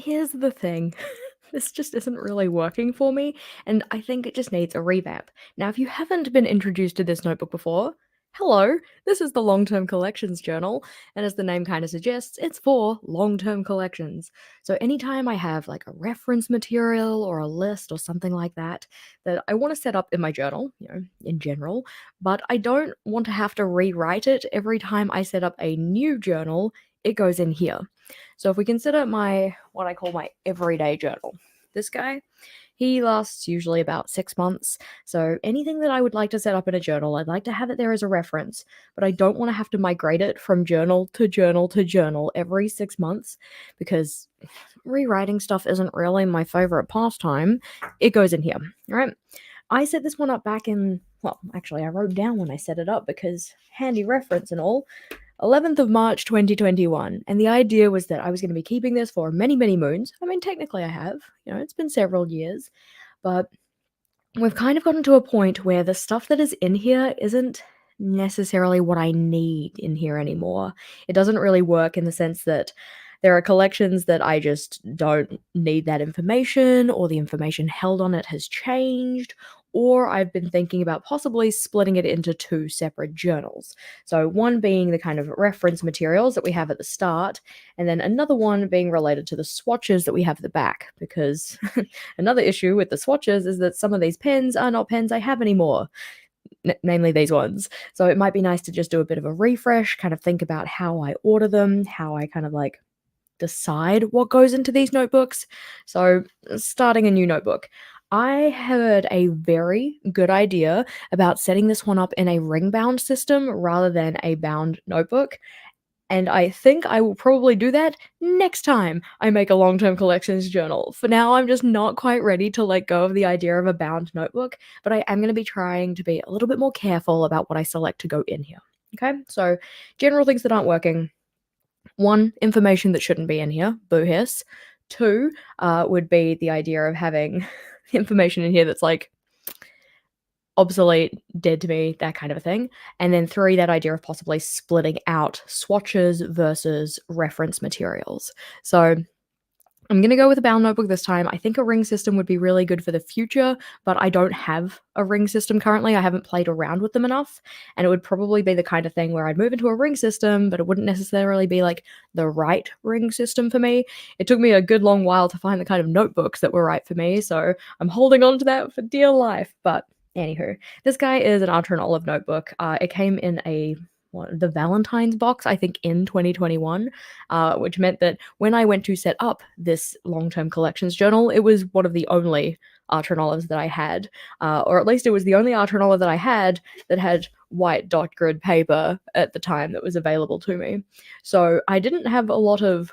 here's the thing. This just isn't really working for me, and I think it just needs a revamp. Now, if you haven't been introduced to this notebook before, hello, this is the Long-Term Collections Journal, and as the name kind of suggests, it's for long-term collections. So anytime I have like a reference material or a list or something like that that I want to set up in my journal, in general, but I don't want to have to rewrite it every time I set up a new journal, it goes in here. So if we consider what I call my everyday journal, this guy, he lasts usually about 6 months. So anything that I would like to set up in a journal, I'd like to have it there as a reference, but I don't want to have to migrate it from journal to journal to journal every 6 months because rewriting stuff isn't really my favorite pastime. It goes in here, right? I set this one up back in, well, actually, I wrote down when I set it up because handy reference and all. 11th of March 2021, and the idea was that I was going to be keeping this for many, many moons. I mean, technically I have, it's been several years, but we've kind of gotten to a point where the stuff that is in here isn't necessarily what I need in here anymore. It doesn't really work in the sense that there are collections that I just don't need that information, or the information held on it has changed, or I've been thinking about possibly splitting it into two separate journals. So, one being the kind of reference materials that we have at the start, and then another one being related to the swatches that we have at the back. Because another issue with the swatches is that some of these pens are not pens I have anymore. Namely these ones. So it might be nice to just do a bit of a refresh, kind of think about how I order them, how I kind of like decide what goes into these notebooks. So, starting a new notebook. I heard a very good idea about setting this one up in a ring bound system rather than a bound notebook. And I think I will probably do that next time I make a long-term collections journal. For now, I'm just not quite ready to let go of the idea of a bound notebook, but I am going to be trying to be a little bit more careful about what I select to go in here. Okay, so general things that aren't working. One, information that shouldn't be in here, boo hiss. Two, would be the idea of having information in here that's like obsolete, dead to me, that kind of a thing. And then three, that idea of possibly splitting out swatches versus reference materials. So I'm going to go with a bound notebook this time. I think a ring system would be really good for the future, but I don't have a ring system currently. I haven't played around with them enough, and it would probably be the kind of thing where I'd move into a ring system, but it wouldn't necessarily be like the right ring system for me. It took me a good long while to find the kind of notebooks that were right for me, so I'm holding on to that for dear life. But anywho, this guy is an Archer and Olive notebook. It came in the Valentine's box, I think, in 2021, which meant that when I went to set up this long-term collections journal, it was one of the only Archer and Olives that I had, or at least it was the only Archer and Olive that I had that had white dot grid paper at the time that was available to me. So I didn't have a lot of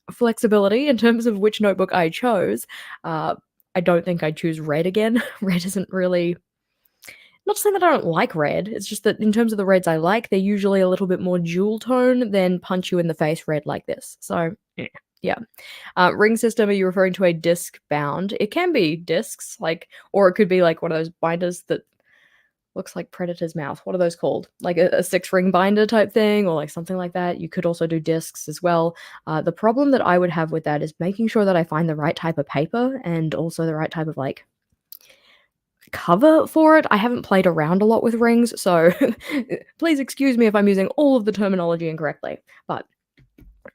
flexibility in terms of which notebook I chose. I don't think I'd choose red again. Red isn't really, not saying that I don't like red, it's just that in terms of the reds I like, they're usually a little bit more jewel tone than punch you in the face red like this. So, yeah. Ring system, are you referring to a disc bound? It can be discs, or it could be like one of those binders that looks like Predator's mouth. What are those called? Like a 6-ring binder type thing, or like something like that. You could also do discs as well. The problem that I would have with that is making sure that I find the right type of paper and also the right type of like cover for it. I haven't played around a lot with rings, so please excuse me if I'm using all of the terminology incorrectly. But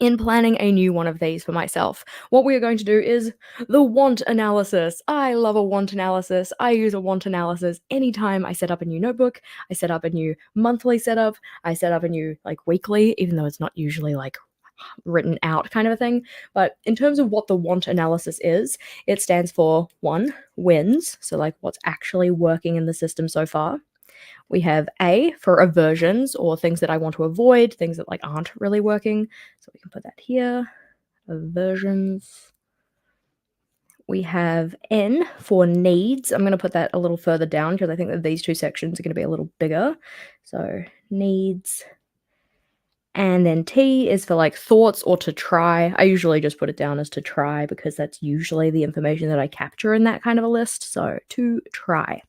in planning a new one of these for myself, what we are going to do is the want analysis. I love a want analysis. I use a want analysis anytime I set up a new notebook, I set up a new monthly setup, I set up a new like weekly, even though it's not usually like written out kind of a thing. But in terms of what the want analysis is, it stands for 1, wins, so like what's actually working in the system so far. We have A for aversions, or things that I want to avoid, things that like aren't really working. So we can put that here, aversions. We have N for needs. I'm going to put that a little further down because I think that these two sections are going to be a little bigger. So needs. And then T is for like thoughts or to try. I usually just put it down as to try because that's usually the information that I capture in that kind of a list. So to try.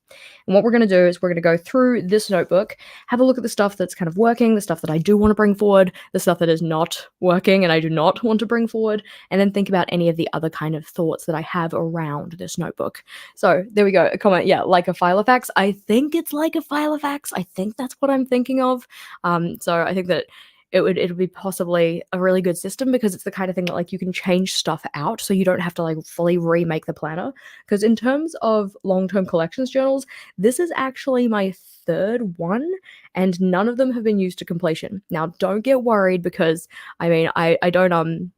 And what we're going to do is we're going to go through this notebook, have a look at the stuff that's kind of working, the stuff that I do want to bring forward, the stuff that is not working and I do not want to bring forward, and then think about any of the other kind of thoughts that I have around this notebook. So there we go. A comment. Yeah, like a file of facts. I think it's like a file of facts. I think that's what I'm thinking of. So I think that it would be possibly a really good system because it's the kind of thing that like you can change stuff out so you don't have to like fully remake the planner. Because in terms of long-term collections journals, this is actually my third one and none of them have been used to completion. Now don't get worried because I mean I don't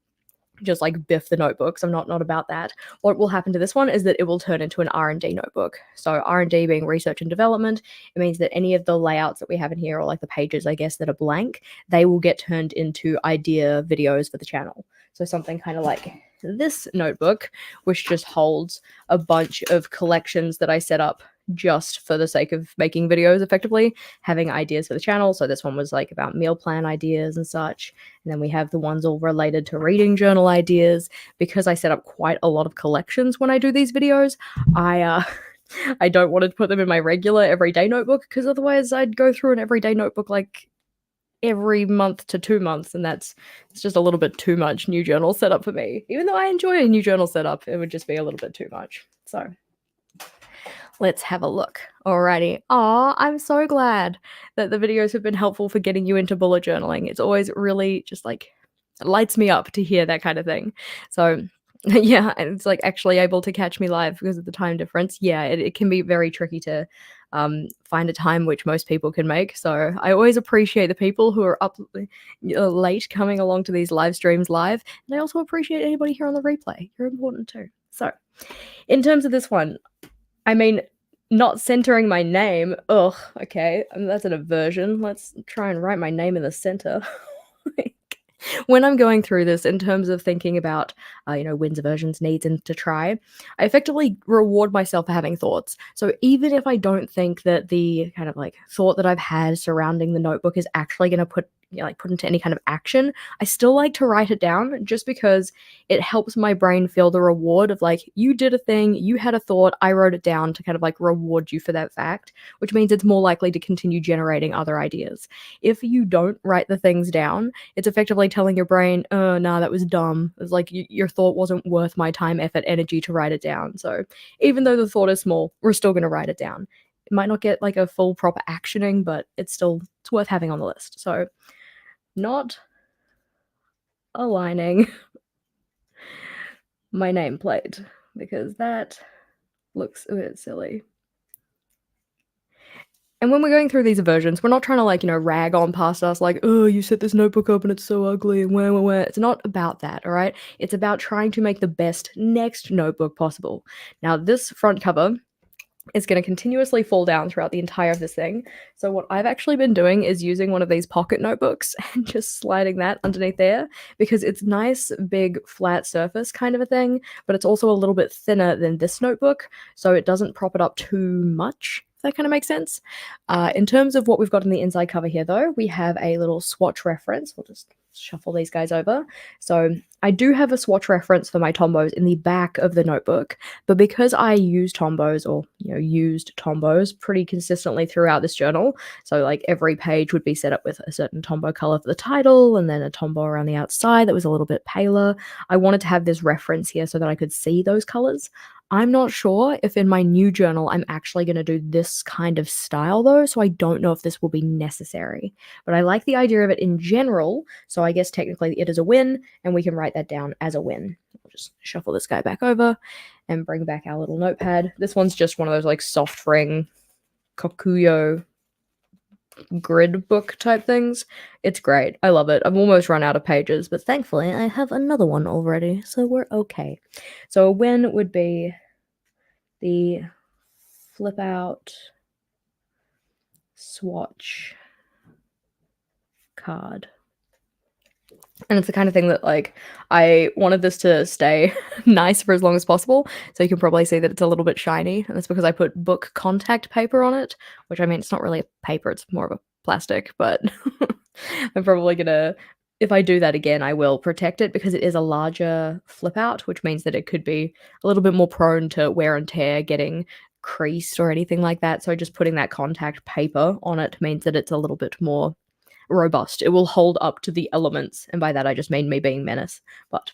just like biff the notebooks. I'm not about that. What will happen to this one is that it will turn into an R&D notebook. So R&D being research and development, it means that any of the layouts that we have in here or like the pages, I guess, that are blank, they will get turned into idea videos for the channel. So something kind of like this notebook, which just holds a bunch of collections that I set up just for the sake of making videos effectively, having ideas for the channel. So this one was like about meal plan ideas and such. And then we have the ones all related to reading journal ideas. Because I set up quite a lot of collections when I do these videos, I don't want to put them in my regular everyday notebook because otherwise I'd go through an everyday notebook like every month to 2 months, and it's just a little bit too much new journal setup for me. Even though I enjoy a new journal setup, it would just be a little bit too much. So let's have a look. Alrighty. Aw, I'm so glad that the videos have been helpful for getting you into bullet journaling. It's always really just like it lights me up to hear that kind of thing. So yeah, and it's like actually able to catch me live because of the time difference. Yeah, it can be very tricky to find a time which most people can make. So I always appreciate the people who are up late coming along to these live streams live. And I also appreciate anybody here on the replay. You're important too. So in terms of this one, I mean, not centering my name. Ugh, okay. That's an aversion. Let's try and write my name in the center. When I'm going through this in terms of thinking about, wins, aversions, needs, and to try, I effectively reward myself for having thoughts. So even if I don't think that the kind of like thought that I've had surrounding the notebook is actually going to put into any kind of action, I still like to write it down just because it helps my brain feel the reward of like, you did a thing, you had a thought, I wrote it down to kind of like reward you for that fact, which means it's more likely to continue generating other ideas. If you don't write the things down, it's effectively telling your brain, oh, nah, that was dumb. It's like your thought wasn't worth my time, effort, energy to write it down. So even though the thought is small, we're still going to write it down. It might not get like a full proper actioning, but it's worth having on the list. So not aligning my nameplate because that looks a bit silly. And when we're going through these aversions, we're not trying to rag on past us like, oh, you set this notebook up and it's so ugly and where. It's not about that, all right? It's about trying to make the best next notebook possible. Now, this front cover is going to continuously fall down throughout the entire of this thing. So what I've actually been doing is using one of these pocket notebooks and just sliding that underneath there because it's nice, big, flat surface kind of a thing, but it's also a little bit thinner than this notebook, so it doesn't prop it up too much. That kind of makes sense. In terms of what we've got in the inside cover here, though, we have a little swatch reference. We'll just shuffle these guys over. So I do have a swatch reference for my Tombos in the back of the notebook, but because I use Tombos or used Tombos pretty consistently throughout this journal, so like every page would be set up with a certain Tombow color for the title and then a Tombow around the outside that was a little bit paler. I wanted to have this reference here so that I could see those colors. I'm not sure if in my new journal I'm actually going to do this kind of style though, so I don't know if this will be necessary. But I like the idea of it in general, so I guess technically it is a win, and we can write that down as a win. We'll just shuffle this guy back over and bring back our little notepad. This one's just one of those like soft ring Kokuyo grid book type things. It's great. I love it. I've almost run out of pages, but thankfully I have another one already, so we're okay. So a win would be the flip out swatch card. And it's the kind of thing that like I wanted this to stay nice for as long as possible, so you can probably see that it's a little bit shiny, and that's because I put book contact paper on it, which I mean it's not really a paper, it's more of a plastic, but I'm probably gonna if I do that again, I will protect it because it is a larger flip out, which means that it could be a little bit more prone to wear and tear, getting creased or anything like that. So just putting that contact paper on it means that it's a little bit more robust. It will hold up to the elements, and by that I just mean me being Menace. But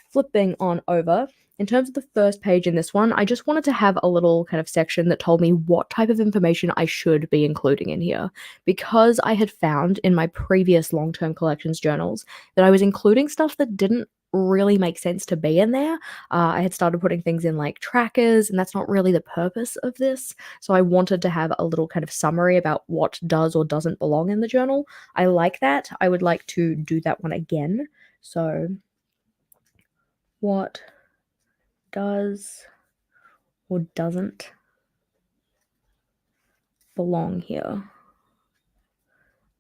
flipping on over, in terms of the first page in this one, I just wanted to have a little kind of section that told me what type of information I should be including in here. Because I had found in my previous long-term collections journals that I was including stuff that didn't really make sense to be in there. I had started putting things in like trackers, and that's not really the purpose of this. So I wanted to have a little kind of summary about what does or doesn't belong in the journal. I like that. I would like to do that one again. So what does or doesn't belong here?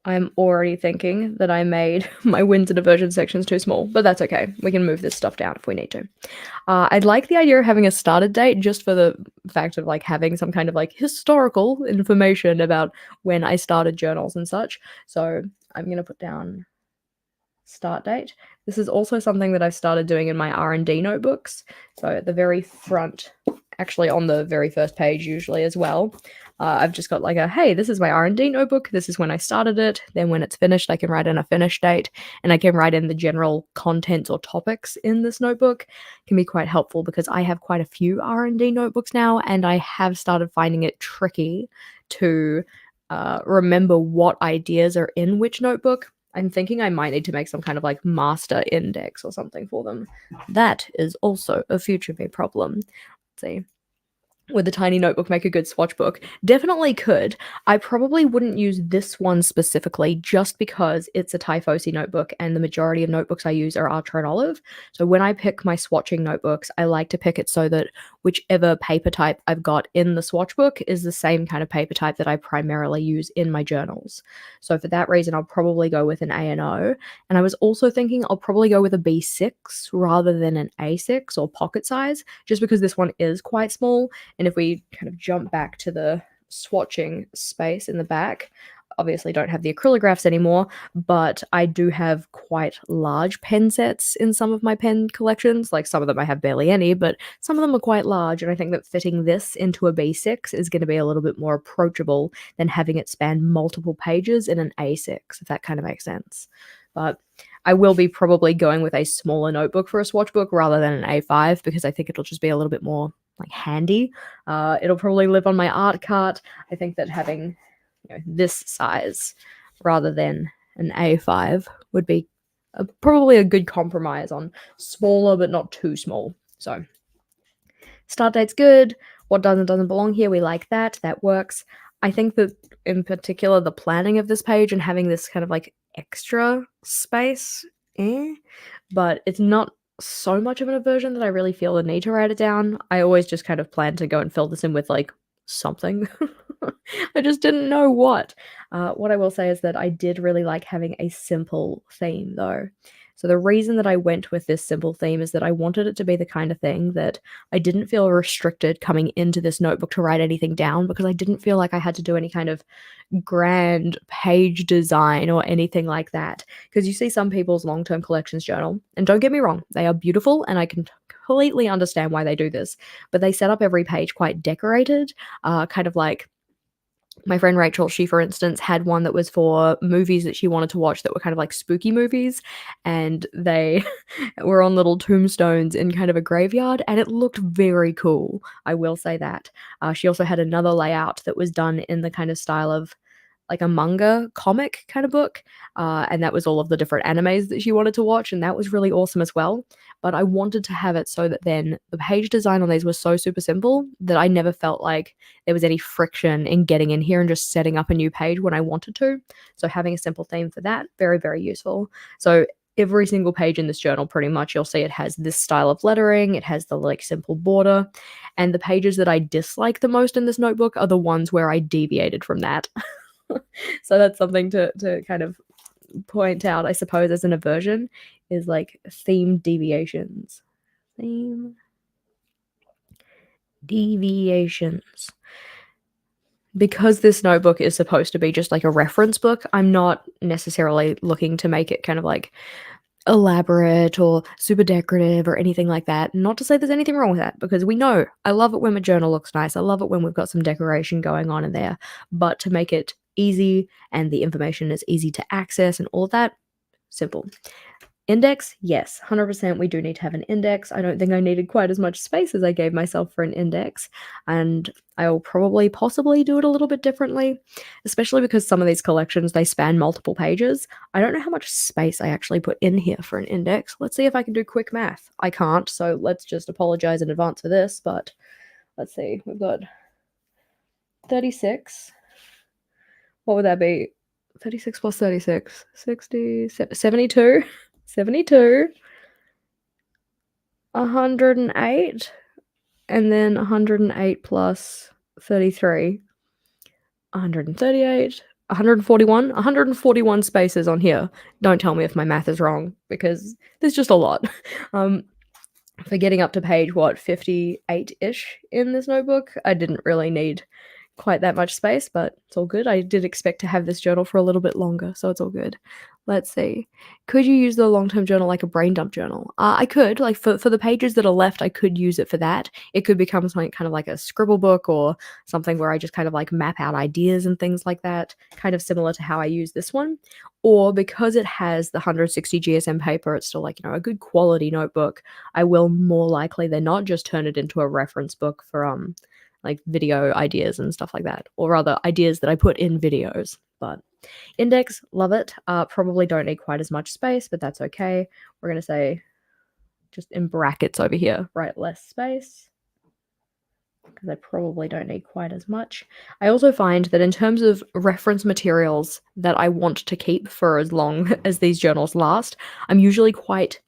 I'm already thinking that I made my wins and aversion sections too small, but that's okay. We can move this stuff down if we need to. I'd like the idea of having a started date just for the fact of like having some kind of like historical information about when I started journals and such. So I'm going to put down start date. This is also something that I've started doing in my R&D notebooks. So at the very front, actually on the very first page usually as well, I've just got like a, hey, this is my R&D notebook. This is when I started it. Then when it's finished, I can write in a finish date, and I can write in the general contents or topics in this notebook. It can be quite helpful because I have quite a few R&D notebooks now, and I have started finding it tricky to remember what ideas are in which notebook. I'm thinking I might need to make some kind of like master index or something for them. That is also a future me problem. Let's see. Would the tiny notebook make a good swatch book? Definitely could. I probably wouldn't use this one specifically just because it's a Typhosi notebook and the majority of notebooks I use are Archer and Olive. So when I pick my swatching notebooks, I like to pick it so that whichever paper type I've got in the swatch book is the same kind of paper type that I primarily use in my journals. So for that reason, I'll probably go with an A&O. And I was also thinking I'll probably go with a B6 rather than an A6 or pocket size, just because this one is quite small. And if we kind of jump back to the swatching space in the back, obviously don't have the acrylographs anymore, but I do have quite large pen sets in some of my pen collections. Like some of them I have barely any, but some of them are quite large. And I think that fitting this into a B6 is going to be a little bit more approachable than having it span multiple pages in an A6, if that kind of makes sense. But I will be probably going with a smaller notebook for a swatch book rather than an A5 because I think it'll just be a little bit more like handy. It'll probably live on my art cart. I think that having this size rather than an A5 would be probably a good compromise on smaller but not too small. So start date's good. What doesn't belong here, we like that. That works. I think that in particular the planning of this page and having this kind of like extra space, but it's not so much of an aversion that I really feel the need to write it down. I always just kind of plan to go and fill this in with like something. I just didn't know what. What I will say is that I did really like having a simple theme though. So the reason that I went with this simple theme is that I wanted it to be the kind of thing that I didn't feel restricted coming into this notebook to write anything down because I didn't feel like I had to do any kind of grand page design or anything like that. Because you see some people's long-term collections journal, and don't get me wrong, they are beautiful and I can completely understand why they do this, but they set up every page quite decorated, kind of like my friend Rachel, she, for instance, had one that was for movies that she wanted to watch that were kind of like spooky movies, and they were on little tombstones in kind of a graveyard, and it looked very cool. I will say that. She also had another layout that was done in the kind of style of like a manga comic kind of book, and that was all of the different animes that she wanted to watch, and that was really awesome as well. But I wanted to have it so that then the page design on these was so super simple that I never felt like there was any friction in getting in here and just setting up a new page when I wanted to. So having a simple theme for that, very, very useful. So every single page in this journal, pretty much, you'll see it has this style of lettering, it has the like simple border, and the pages that I dislike the most in this notebook are the ones where I deviated from that. So that's something to kind of point out, I suppose, as an aversion, is like theme deviations. Theme deviations. because this notebook is supposed to be just like a reference book, I'm not necessarily looking to make it kind of like elaborate or super decorative or anything like that. Not to say there's anything wrong with that, because we know I love it when my journal looks nice. I love it when we've got some decoration going on in there. But to make it easy and the information is easy to access and all of that, simple. Index, yes, 100% we do need to have an index. I don't think I needed quite as much space as I gave myself for an index, and I'll probably possibly do it a little bit differently, especially because some of these collections, they span multiple pages. I don't know how much space I actually put in here for an index. Let's see if I can do quick math. I can't, so let's just apologize in advance for this, but let's see. We've got 36. What would that be? 36 plus 36, 60, 72. 72, 108, and then 108 plus 33, 138, 141, 141 spaces on here. Don't tell me if my math is wrong, because there's just a lot. For getting up to page, what, 58-ish in this notebook, I didn't really need quite that much space, but it's all good. I did expect to have this journal for a little bit longer, so it's all good. Let's see. Could you use the long-term journal like a brain dump journal? I could, like for the pages that are left, I could use it for that. It could become something kind of like a scribble book or something where I just kind of like map out ideas and things like that, kind of similar to how I use this one. Or because it has the 160 GSM paper, it's still like, a good quality notebook. I will more likely than not just turn it into a reference book for like video ideas and stuff like that, or rather ideas that I put in videos. But index, love it. Probably don't need quite as much space, but that's okay. We're going to say just in brackets over here, right, less space, because I probably don't need quite as much. I also find that in terms of reference materials that I want to keep for as long as these journals last, I'm usually quite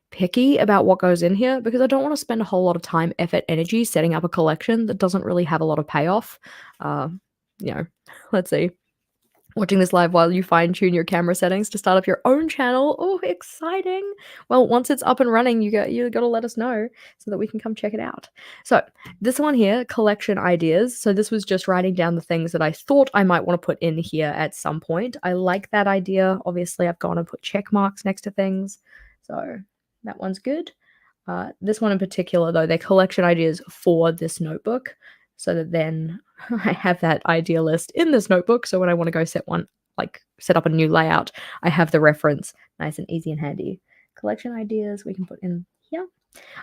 picky about what goes in here, because I don't want to spend a whole lot of time, effort, energy setting up a collection that doesn't really have a lot of payoff. Let's see. Watching this live while you fine-tune your camera settings to start up your own channel. Oh, exciting. Well, once it's up and running, you got to let us know so that we can come check it out. So this one here, collection ideas. So this was just writing down the things that I thought I might want to put in here at some point. I like that idea. Obviously, I've gone and put check marks next to things. So that one's good. This one in particular, though, they're collection ideas for this notebook, so that then I have that idea list in this notebook. So when I want to go set up a new layout, I have the reference nice and easy and handy. Collection ideas we can put in here.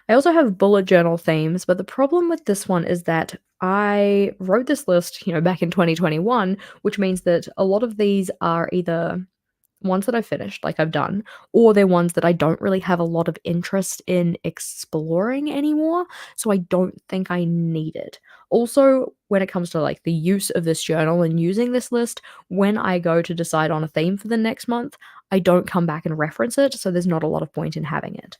I also have bullet journal themes, but the problem with this one is that I wrote this list, back in 2021, which means that a lot of these are either ones that I've finished, like I've done, or they're ones that I don't really have a lot of interest in exploring anymore, so I don't think I need it. Also, when it comes to like the use of this journal and using this list, when I go to decide on a theme for the next month, I don't come back and reference it, so there's not a lot of point in having it.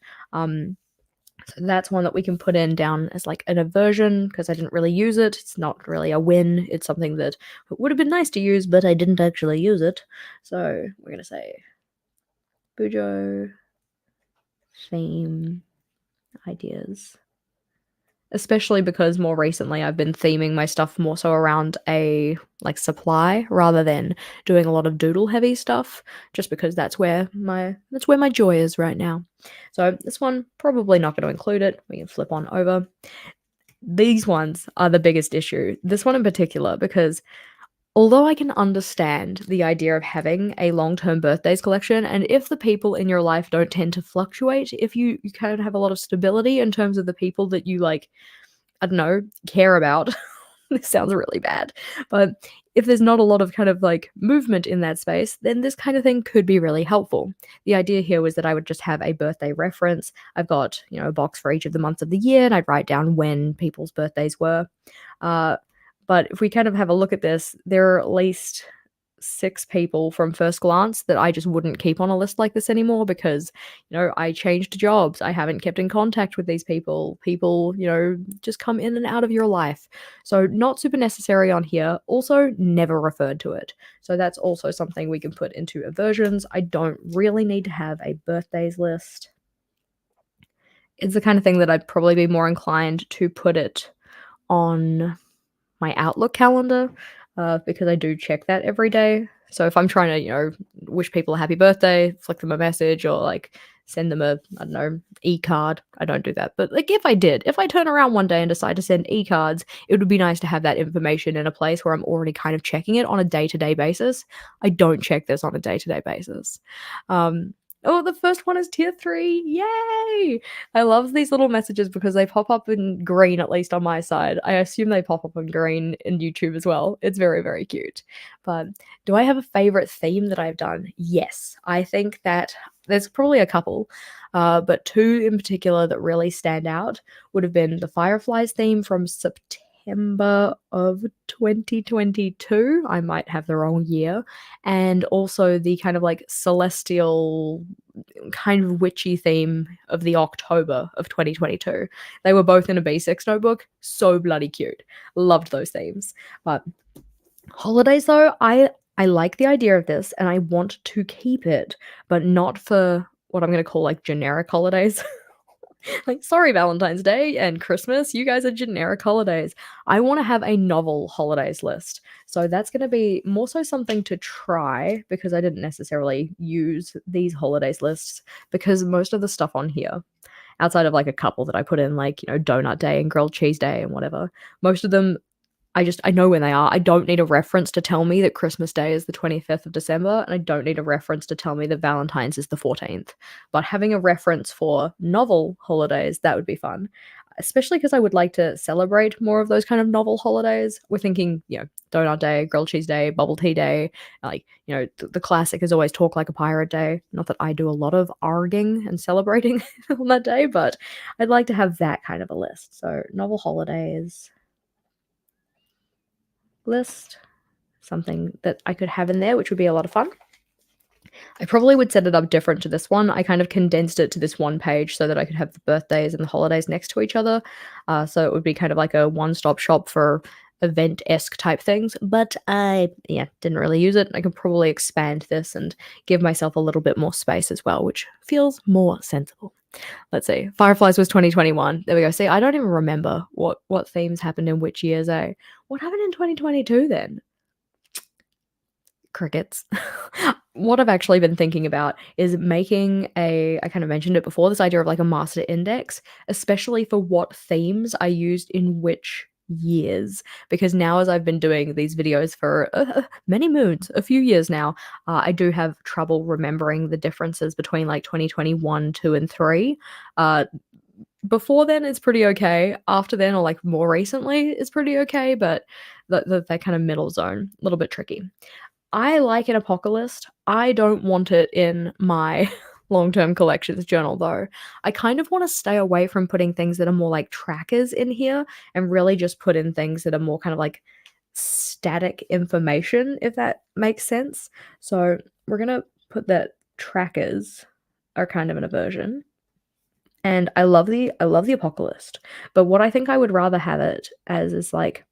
So that's one that we can put in down as like an aversion, because I didn't really use it. It's not really a win. It's something that would have been nice to use, but I didn't actually use it. So we're going to say Bujo theme ideas. Especially because more recently I've been theming my stuff more so around a like supply rather than doing a lot of doodle heavy stuff, just because that's where my joy is right now. So this one, probably not going to include it. We can flip on over. These ones are the biggest issue. This one in particular, because although I can understand the idea of having a long-term birthdays collection, and if the people in your life don't tend to fluctuate, if you kind of have a lot of stability in terms of the people that you like, I don't know, care about. This sounds really bad, but if there's not a lot of kind of like movement in that space, then this kind of thing could be really helpful. The idea here was that I would just have a birthday reference. I've got, a box for each of the months of the year, and I'd write down when people's birthdays were. But if we kind of have a look at this, there are at least 6 people from first glance that I just wouldn't keep on a list like this anymore, because, I changed jobs. I haven't kept in contact with these people. People, just come in and out of your life. So not super necessary on here. Also, never referred to it. So that's also something we can put into aversions. I don't really need to have a birthdays list. It's the kind of thing that I'd probably be more inclined to put it on my Outlook calendar, because I do check that every day. So if I'm trying to, wish people a happy birthday, flick them a message, or like send them a, I don't know, e-card. I don't do that. But like if I turn around one day and decide to send e-cards, it would be nice to have that information in a place where I'm already kind of checking it on a day-to-day basis. I don't check this on a day-to-day basis. Oh, the first one is tier 3. Yay! I love these little messages because they pop up in green, at least on my side. I assume they pop up in green in YouTube as well. It's very, very cute. But do I have a favorite theme that I've done? Yes. I think that there's probably a couple, but two in particular that really stand out would have been the Fireflies theme from September of 2022. I might have the wrong year. And also the kind of like celestial, kind of witchy theme of the October of 2022. They were both in a B6 notebook. So bloody cute. Loved those themes. But holidays though, I like the idea of this and I want to keep it, but not for what I'm going to call like generic holidays. Like, sorry, Valentine's Day and Christmas, you guys are generic holidays. I want to have a novel holidays list. So that's going to be more so something to try because I didn't necessarily use these holidays lists because most of the stuff on here, outside of like a couple that I put in, like, Donut Day and Grilled Cheese Day and whatever, most of them I know when they are. I don't need a reference to tell me that Christmas Day is the 25th of December, and I don't need a reference to tell me that Valentine's is the 14th. But having a reference for novel holidays, that would be fun. Especially because I would like to celebrate more of those kind of novel holidays. We're thinking, Donut Day, Grilled Cheese Day, Bubble Tea Day. Like, the classic is always Talk Like a Pirate Day. Not that I do a lot of arguing and celebrating on that day, but I'd like to have that kind of a list. So, novel holidays list, something that I could have in there, which would be a lot of fun. I probably would set it up different to this one. I kind of condensed it to this one page so that I could have the birthdays and the holidays next to each other. So it would be kind of like a one-stop shop for event-esque type things, but I didn't really use it. I could probably expand this and give myself a little bit more space as well, which feels more sensible. Let's see. Fireflies was 2021. There we go. See, I don't even remember what themes happened in which years, eh? What happened in 2022 then? Crickets. What I've actually been thinking about is making I kind of mentioned it before, this idea of like a master index, especially for what themes I used in which years. Because now as I've been doing these videos for many moons, a few years now, I do have trouble remembering the differences between like 2021, 2, and 3. Before then, it's pretty okay. After then, or like more recently, it's pretty okay, but that kind of middle zone, a little bit tricky. I like an apocalypse. I don't want it in my long-term collections journal though. I kind of want to stay away from putting things that are more like trackers in here and really just put in things that are more kind of like static information, if that makes sense. So we're going to put that trackers are kind of an aversion. And I love the apocalypse. But what I think I would rather have it as is like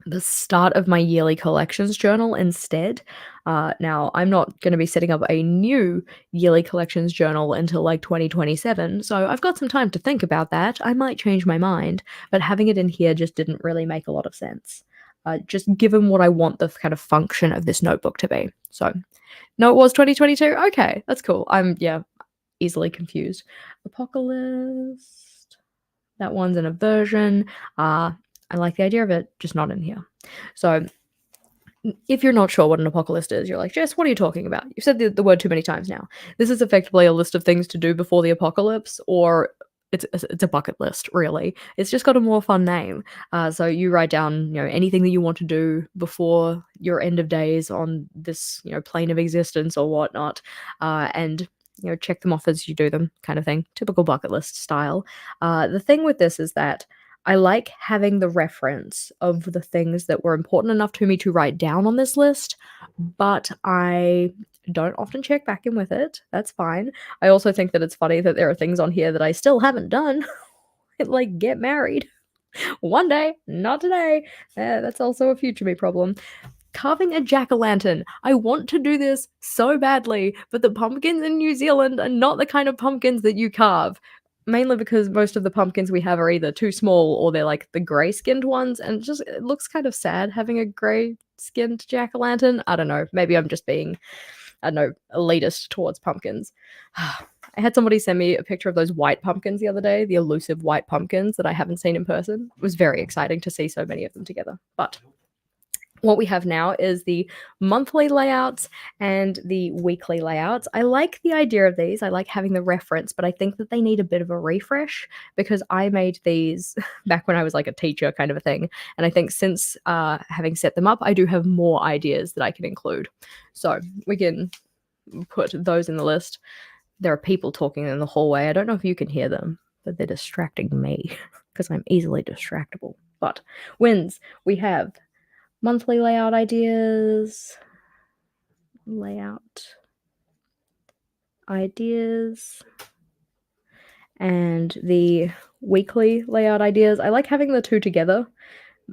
the start of my yearly collections journal instead. Now, I'm not going to be setting up a new yearly collections journal until like 2027, so I've got some time to think about that. I might change my mind, but having it in here just didn't really make a lot of sense. Just given what I want the kind of function of this notebook to be. So, no, it was 2022. Okay, that's cool. I'm easily confused. Apocalypse. That one's an aversion. I like the idea of it, just not in here. So if you're not sure what an apocalypse is, you're like, Jess, what are you talking about? You've said the word too many times now. This is effectively a list of things to do before the apocalypse, or it's a bucket list, really. It's just got a more fun name. So you write down, anything that you want to do before your end of days on this, plane of existence or whatnot, and check them off as you do them, kind of thing. Typical bucket list style. The thing with this is that I like having the reference of the things that were important enough to me to write down on this list, but I don't often check back in with it. That's fine. I also think that it's funny that there are things on here that I still haven't done. Like get married. One day, not today. That's also a future me problem. Carving a jack-o'-lantern. I want to do this so badly, but the pumpkins in New Zealand are not the kind of pumpkins that you carve. mainly because most of the pumpkins we have are either too small or they're like the gray-skinned ones, and it looks kind of sad having a gray-skinned jack-o'-lantern. I don't know, maybe I'm just being, I don't know, elitist towards pumpkins. I had somebody send me a picture of those white pumpkins the other day, the elusive white pumpkins that I haven't seen in person. It was very exciting to see so many of them together. But what we have now is the monthly layouts and the weekly layouts. I like the idea of these. I like having the reference, but I think that they need a bit of a refresh because I made these back when I was like a teacher kind of a thing. And I think since having set them up, I do have more ideas that I can include. So we can put those in the list. There are people talking in the hallway. I don't know if you can hear them, but they're distracting me because I'm easily distractible. But wins, we have monthly layout ideas, and the weekly layout ideas. I like having the two together,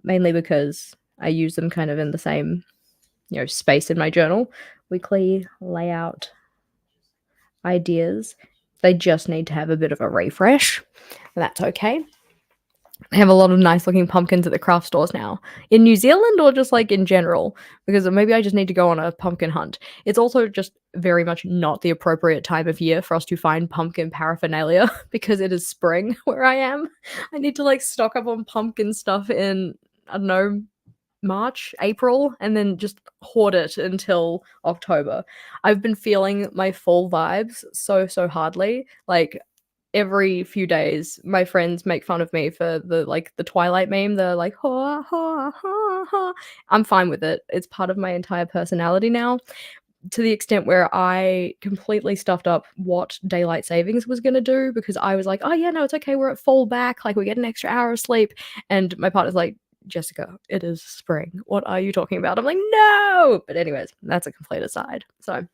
mainly because I use them kind of in the same, space in my journal. Weekly layout ideas. They just need to have a bit of a refresh. That's okay. I have a lot of nice looking pumpkins at the craft stores now. In New Zealand or just like in general? Because maybe I just need to go on a pumpkin hunt. It's also just very much not the appropriate time of year for us to find pumpkin paraphernalia because it is spring where I am. I need to like stock up on pumpkin stuff in, I don't know, March, April, and then just hoard it until October. I've been feeling my fall vibes so hardly. Like every few days, my friends make fun of me for the Twilight meme. They're like, ha ha ha ha. I'm fine with it. It's part of my entire personality now, to the extent where I completely stuffed up what daylight savings was going to do because I was like, oh yeah, no, it's okay. We're at fall back. Like we get an extra hour of sleep. And my partner's like, Jessica, it is spring. What are you talking about? I'm like, no. But anyways, that's a complete aside. So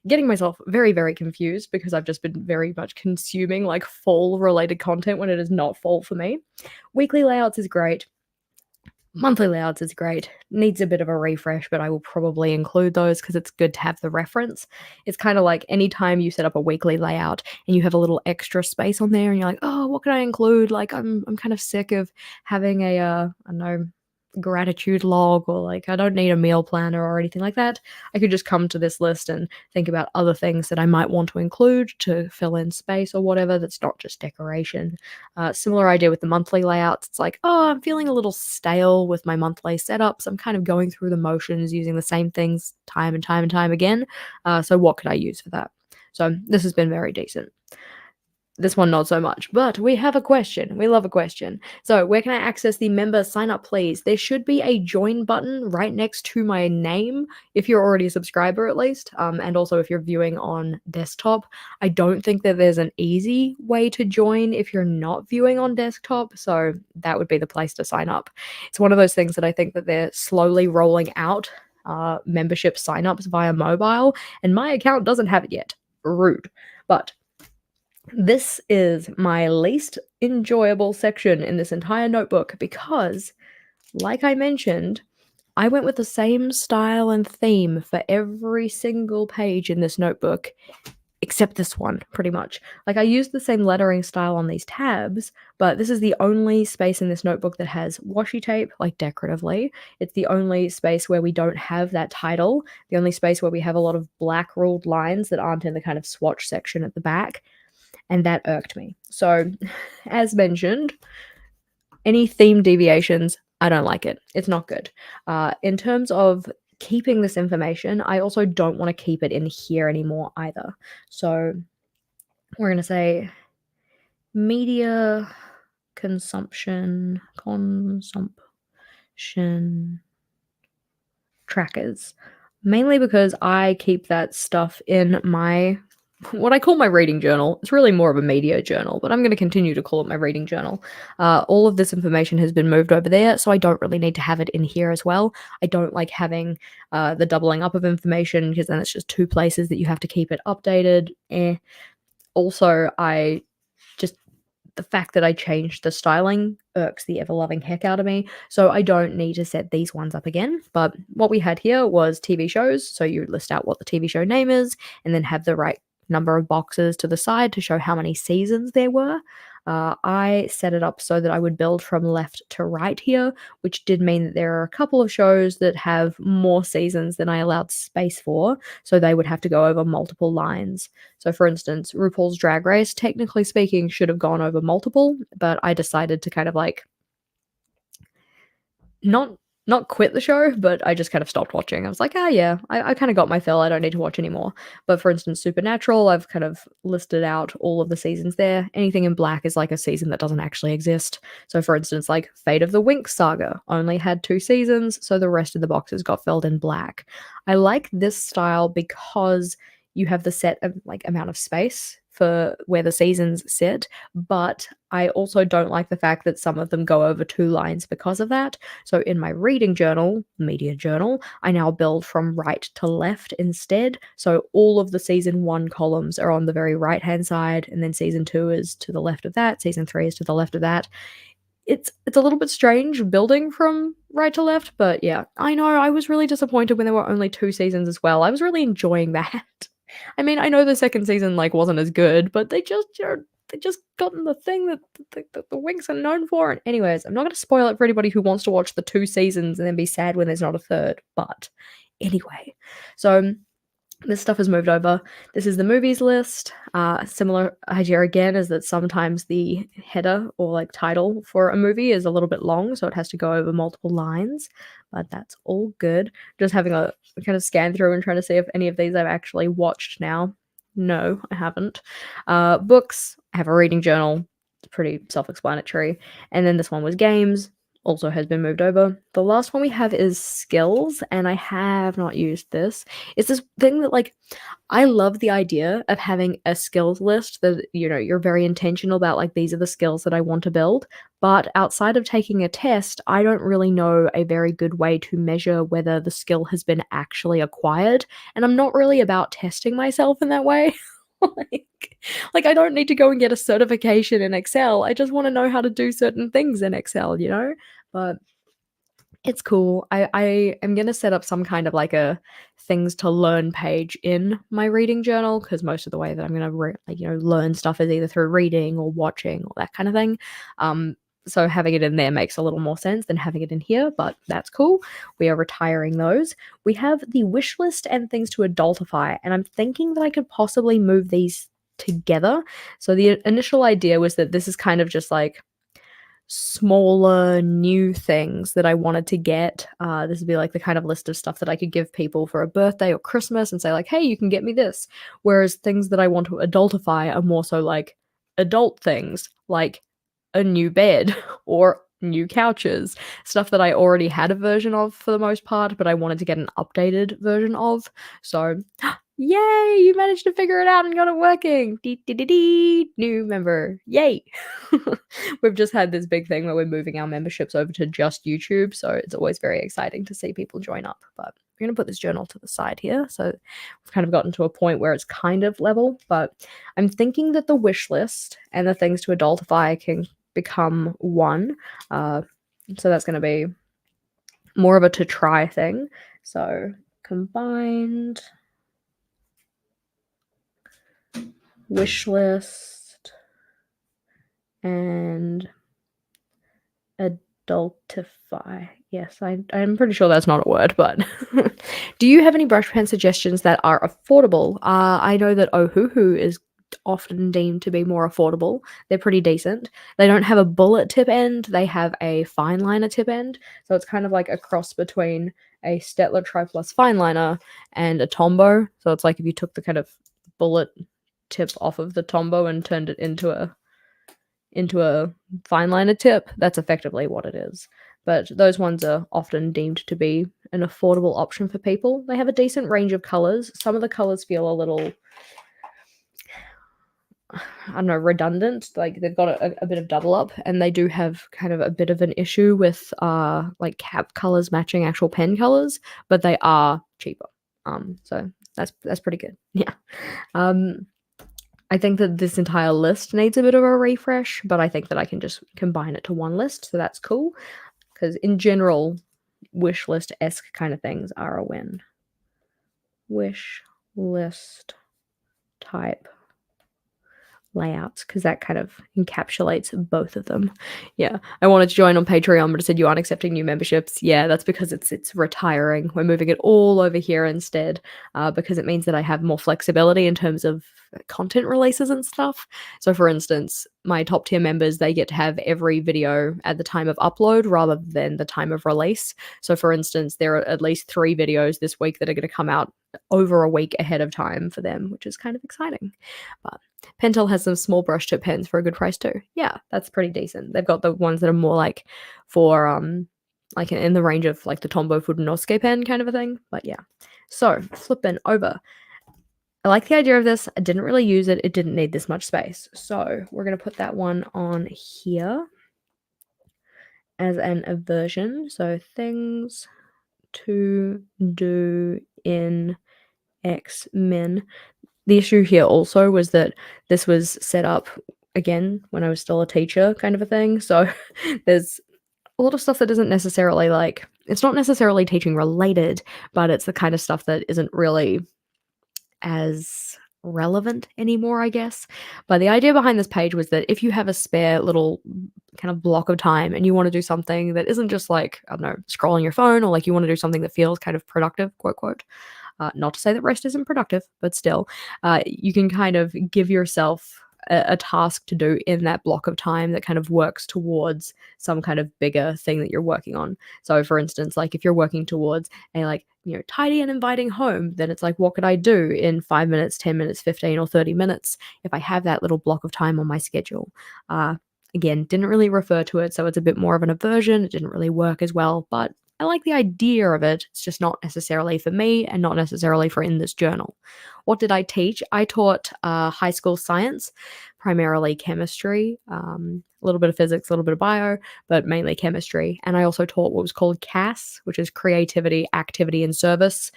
getting myself very confused because I've just been very much consuming like fall related content when it is not fall for me. Weekly layouts is great. Monthly layouts is great. Needs a bit of a refresh, but I will probably include those because it's good to have the reference. It's kind of like anytime you set up a weekly layout and you have a little extra space on there and you're like, oh, what can I include? Like I'm kind of sick of having a I don't know, gratitude log, or like I don't need a meal planner or anything like that. I could just come to this list and think about other things that I might want to include to fill in space or whatever that's not just decoration. Similar idea with the monthly layouts. It's like, oh, I'm feeling a little stale with my monthly setups. I'm kind of going through the motions using the same things time and time again. So what could I use for that? So this has been very decent. This one, not so much, but we have a question. We love a question. So where can I access the member sign up, please? There should be a join button right next to my name if you're already a subscriber, at least. And also if you're viewing on desktop. I don't think that there's an easy way to join if you're not viewing on desktop. So that would be the place to sign up. It's one of those things that I think that they're slowly rolling out membership signups via mobile, and my account doesn't have it yet. Rude. But this is my least enjoyable section in this entire notebook because, like I mentioned, I went with the same style and theme for every single page in this notebook, except this one, pretty much. Like, I used the same lettering style on these tabs, but this is the only space in this notebook that has washi tape, like decoratively. It's the only space where we don't have that title, the only space where we have a lot of black ruled lines that aren't in the kind of swatch section at the back. And that irked me. So, as mentioned, any theme deviations, I don't like it. It's not good. In terms of keeping this information, I also don't want to keep it in here anymore either. So, we're going to say media consumption trackers. Mainly because I keep that stuff in my what I call my reading journal. It's really more of a media journal, but I'm going to continue to call it my reading journal. All of this information has been moved over there, so I don't really need to have it in here as well. I don't like having the doubling up of information because then it's just two places that you have to keep it updated. Also, the fact that I changed the styling irks the ever-loving heck out of me, so I don't need to set these ones up again. But what we had here was TV shows, so you list out what the TV show name is, and then have the right number of boxes to the side to show how many seasons there were. I set it up so that I would build from left to right here, which did mean that there are a couple of shows that have more seasons than I allowed space for, so they would have to go over multiple lines. So, for instance, RuPaul's Drag Race, technically speaking, should have gone over multiple, but I decided to kind of like not not quit the show, but I just kind of stopped watching. I was like, "Ah, yeah, I kinda got my fill, I don't need to watch anymore." But for instance, Supernatural, I've kind of listed out all of the seasons there. Anything in black is like a season that doesn't actually exist. So for instance, like Fate of the Winx saga only had 2 seasons, so the rest of the boxes got filled in black. I like this style because you have the set of like amount of space for where the seasons sit, but I also don't like the fact that some of them go over 2 lines because of that. So in my reading journal, media journal, I now build from right to left instead. So all of the season 1 columns are on the very right-hand side, and then season 2 is to the left of that, season 3 is to the left of that. It's a little bit strange building from right to left, but yeah, I know I was really disappointed when there were only 2 seasons as well. I was really enjoying that. I mean, I know the second season, like, wasn't as good, but they just gotten the thing that the Winx are known for, and anyways, I'm not gonna spoil it for anybody who wants to watch the 2 seasons and then be sad when there's not a third, but anyway. So this stuff has moved over. This is the movies list. Similar idea again is that sometimes the header or like title for a movie is a little bit long, so it has to go over multiple lines, but that's all good. Just having a kind of scan through and trying to see if any of these I've actually watched now. No, I haven't. Books, I have a reading journal. It's pretty self-explanatory. And then this one was games, also has been moved over. The last one we have is skills, and I have not used this. It's this thing that, like, I love the idea of having a skills list that, you know, you're very intentional about, like, these are the skills that I want to build, but outside of taking a test, I don't really know a very good way to measure whether the skill has been actually acquired, and I'm not really about testing myself in that way. Like I don't need to go and get a certification in Excel, I just wanna know how to do certain things in Excel, you know? But it's cool. I am gonna set up some kind of like a things to learn page in my reading journal because most of the way that I'm gonna like, you know, learn stuff is either through reading or watching or that kind of thing. So having it in there makes a little more sense than having it in here, but that's cool. We are retiring those. We have the wish list and things to adultify, and I'm thinking that I could possibly move these together. So the initial idea was that this is kind of just like smaller new things that I wanted to get. This would be like the kind of list of stuff that I could give people for a birthday or Christmas and say like, "Hey, you can get me this." Whereas things that I want to adultify are more so like adult things, like a new bed or new couches, stuff that I already had a version of for the most part, but I wanted to get an updated version of. So, yay, you managed to figure it out and got it working. Dee, dee, dee, dee. New member. Yay. We've just had this big thing where we're moving our memberships over to just YouTube, so it's always very exciting to see people join up. But we're going to put this journal to the side here. So we've kind of gotten to a point where it's kind of level, but I'm thinking that the wish list and the things to adultify can become one. So that's going to be more of a to try thing. So combined wish list and adultify. Yes, I'm pretty sure that's not a word, but do you have any brush pen suggestions that are affordable? I know that Ohuhu is often deemed to be more affordable. They're pretty decent. They don't have a bullet tip end, they have a fine liner tip end. So it's kind of like a cross between a Stettler Tri Plus fine liner and a Tombow. So it's like if you took the kind of bullet tip off of the Tombow and turned it into a fine liner tip, that's effectively what it is. But those ones are often deemed to be an affordable option for people. They have a decent range of colors. Some of the colors feel a little, I don't know, redundant. Like they've got a bit of double up, and they do have kind of a bit of an issue with like cap colors matching actual pen colors, but they are cheaper. So that's pretty good. Yeah. I think that this entire list needs a bit of a refresh, but I think that I can just combine it to one list, so that's cool. Because in general, wish list-esque kind of things are a win. Wish list type layouts, because that kind of encapsulates both of them. Yeah, I wanted to join on Patreon, but it said you aren't accepting new memberships. Yeah, that's because it's retiring. We're moving it all over here instead, because it means that I have more flexibility in terms of content releases and stuff. So for instance, my top tier members, they get to have every video at the time of upload rather than the time of release. So for instance, there are at least 3 videos this week that are going to come out over a week ahead of time for them, which is kind of exciting. But Pentel has some small brush tip pens for a good price too. Yeah, that's pretty decent. They've got the ones that are more like for like in the range of like the Tombow Fudenosuke pen kind of a thing. But yeah. So flipping over. I like the idea of this. I didn't really use it. It didn't need this much space. So we're going to put that one on here as an aversion. So things to do in X-Men. The issue here also was that this was set up, again, when I was still a teacher kind of a thing, so there's a lot of stuff that isn't necessarily, like it's not necessarily teaching related, but it's the kind of stuff that isn't really as relevant anymore, I guess. But the idea behind this page was that if you have a spare little kind of block of time and you wanna do something that isn't just like, I don't know, scrolling your phone, or like you wanna do something that feels kind of productive, quote, quote, not to say that rest isn't productive, but still, you can kind of give yourself a task to do in that block of time that kind of works towards some kind of bigger thing that you're working on. So, for instance, like if you're working towards a like, tidy and inviting home, then it's like, what could I do in 5 minutes, 10 minutes, 15 or 30 minutes if I have that little block of time on my schedule? Again, didn't really refer to it, so it's a bit more of an aversion. It didn't really work as well, but I like the idea of it. It's just not necessarily for me and not necessarily for in this journal. What did I teach? I taught high school science, primarily chemistry, a little bit of physics, a little bit of bio, but mainly chemistry. And I also taught what was called CAS, which is Creativity, Activity, and Service,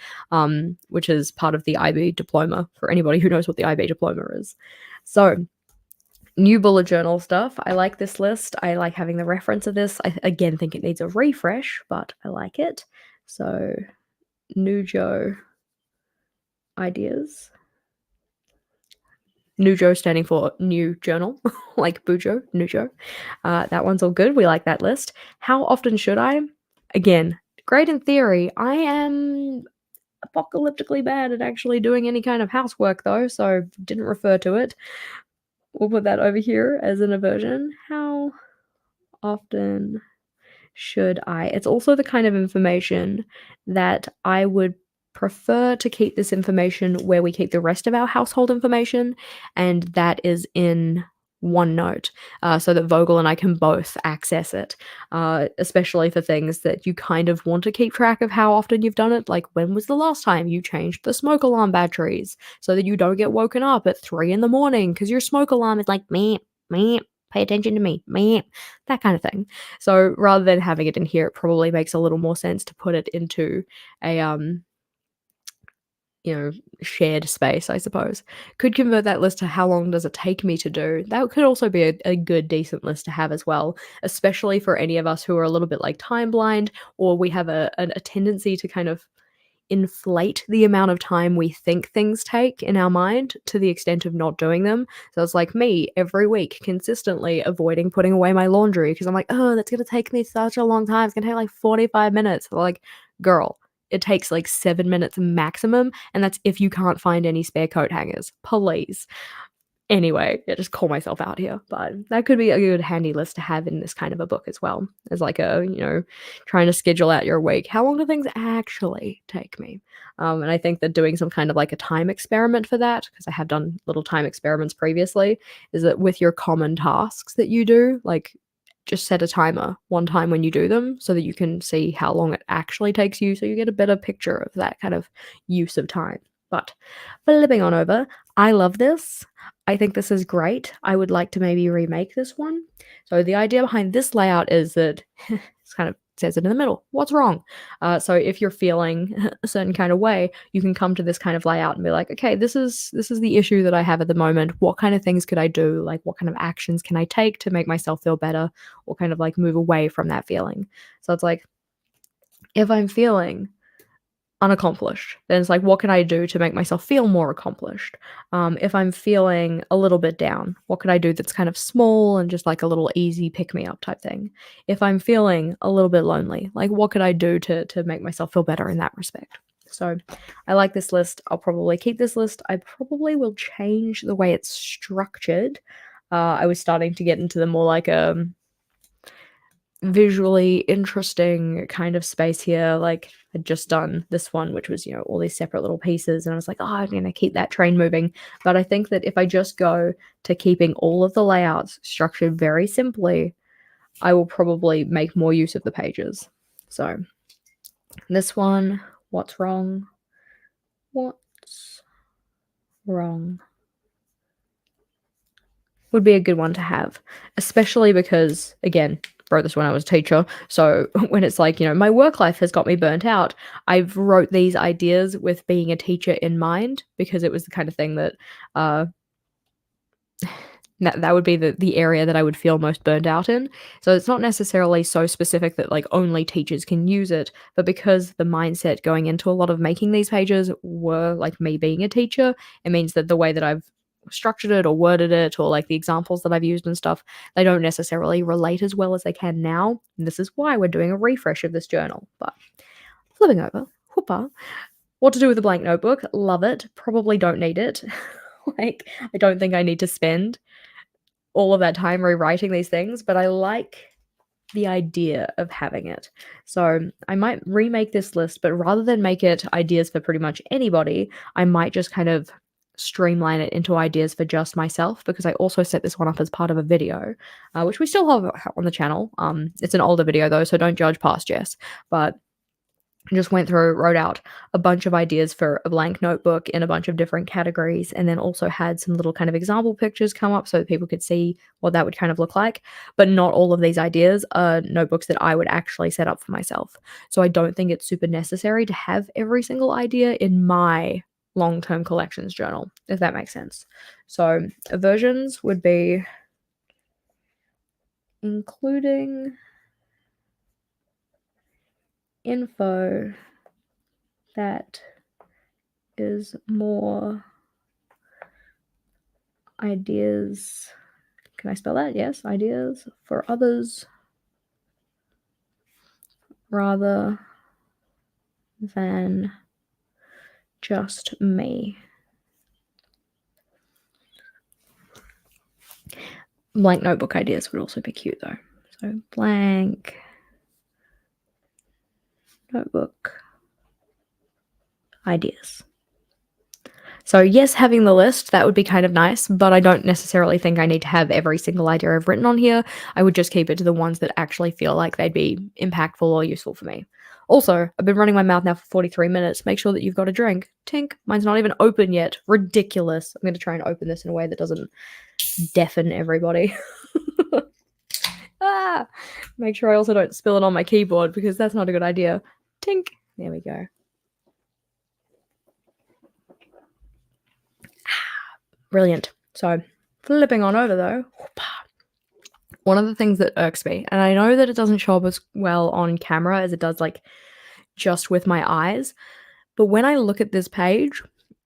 which is part of the IB diploma, for anybody who knows what the IB diploma is. So new bullet journal stuff. I like this list. I like having the reference of this. I again think it needs a refresh, but I like it. So new Joe ideas. Nujo standing for new journal, like Bujo, Nujo. That one's all good. We like that list. How often should I? Again, great in theory. I am apocalyptically bad at actually doing any kind of housework though, so didn't refer to it. We'll put that over here as an aversion. How often should I? It's also the kind of information that I would prefer to keep this information where we keep the rest of our household information, and that is in OneNote, so that Vogel and I can both access it, especially for things that you kind of want to keep track of how often you've done it, like when was the last time you changed the smoke alarm batteries so that you don't get woken up at 3 in the morning because your smoke alarm is like, "Meep, meep, pay attention to me, meep," that kind of thing. So rather than having it in here, it probably makes a little more sense to put it into a, shared space, I suppose. Could convert that list to how long does it take me to do. That could also be a good, decent list to have as well, especially for any of us who are a little bit like time blind, or we have a tendency to kind of inflate the amount of time we think things take in our mind to the extent of not doing them. So it's like me every week consistently avoiding putting away my laundry because I'm like, oh, that's gonna take me such a long time. It's gonna take like 45 minutes. Like, girl, it takes like 7 minutes maximum, and that's if you can't find any spare coat hangers. Please. Anyway, yeah, just call myself out here, but that could be a good handy list to have in this kind of a book as well, as like a, trying to schedule out your week. How long do things actually take me? And I think that doing some kind of like a time experiment for that, because I have done little time experiments previously, is that with your common tasks that you do, like just set a timer one time when you do them so that you can see how long it actually takes you, so you get a better picture of that kind of use of time. But flipping on over, I love this. I think this is great. I would like to maybe remake this one. So the idea behind this layout is that it's kind of says it in the middle. What's wrong? So if you're feeling a certain kind of way, you can come to this kind of layout and be like, okay, this is the issue that I have at the moment. What kind of things could I do? Like, what kind of actions can I take to make myself feel better, or kind of like move away from that feeling? So it's like, if I'm feeling unaccomplished. Then it's like, what can I do to make myself feel more accomplished? If I'm feeling a little bit down, what could I do that's kind of small and just like a little easy pick me up type thing? If I'm feeling a little bit lonely, like what could I do to make myself feel better in that respect? So I like this list. I'll probably keep this list. I probably will change the way it's structured. I was starting to get into the more like visually interesting kind of space here. Like I'd just done this one, which was, all these separate little pieces. And I was like, oh, I'm going to keep that train moving. But I think that if I just go to keeping all of the layouts structured very simply, I will probably make more use of the pages. So this one, what's wrong? What's wrong? Would be a good one to have, especially because, again, wrote this when I was a teacher. So when it's like, my work life has got me burnt out, I've wrote these ideas with being a teacher in mind because it was the kind of thing that that would be the area that I would feel most burned out in. So it's not necessarily so specific that like only teachers can use it, but because the mindset going into a lot of making these pages were like me being a teacher, it means that the way that I've structured it or worded it or like the examples that I've used and stuff, they don't necessarily relate as well as they can now. And this is why we're doing a refresh of this journal. But flipping over, whoopah. What to do with a blank notebook? Love it. Probably don't need it. Like, I don't think I need to spend all of that time rewriting these things, but I like the idea of having it. So I might remake this list, but rather than make it ideas for pretty much anybody, I might just kind of streamline it into ideas for just myself because I also set this one up as part of a video, which we still have on the channel. It's an older video though, so don't judge past Jess. But just went through, wrote out a bunch of ideas for a blank notebook in a bunch of different categories, and then also had some little kind of example pictures come up so that people could see what that would kind of look like. But not all of these ideas are notebooks that I would actually set up for myself. So I don't think it's super necessary to have every single idea in my long-term collections journal, if that makes sense. So aversions would be including info that is more ideas. Can I spell that? Yes, ideas for others rather than just me. Blank notebook ideas would also be cute though. So blank notebook ideas. So yes, having the list, that would be kind of nice, but I don't necessarily think I need to have every single idea I've written on here. I would just keep it to the ones that actually feel like they'd be impactful or useful for me. Also, I've been running my mouth now for 43 minutes. Make sure that you've got a drink. Tink. Mine's not even open yet. Ridiculous. I'm going to try and open this in a way that doesn't deafen everybody. Make sure I also don't spill it on my keyboard because that's not a good idea. Tink. There we go. Brilliant. So flipping on over though, one of the things that irks me, and I know that it doesn't show up as well on camera as it does like just with my eyes, but when I look at this page,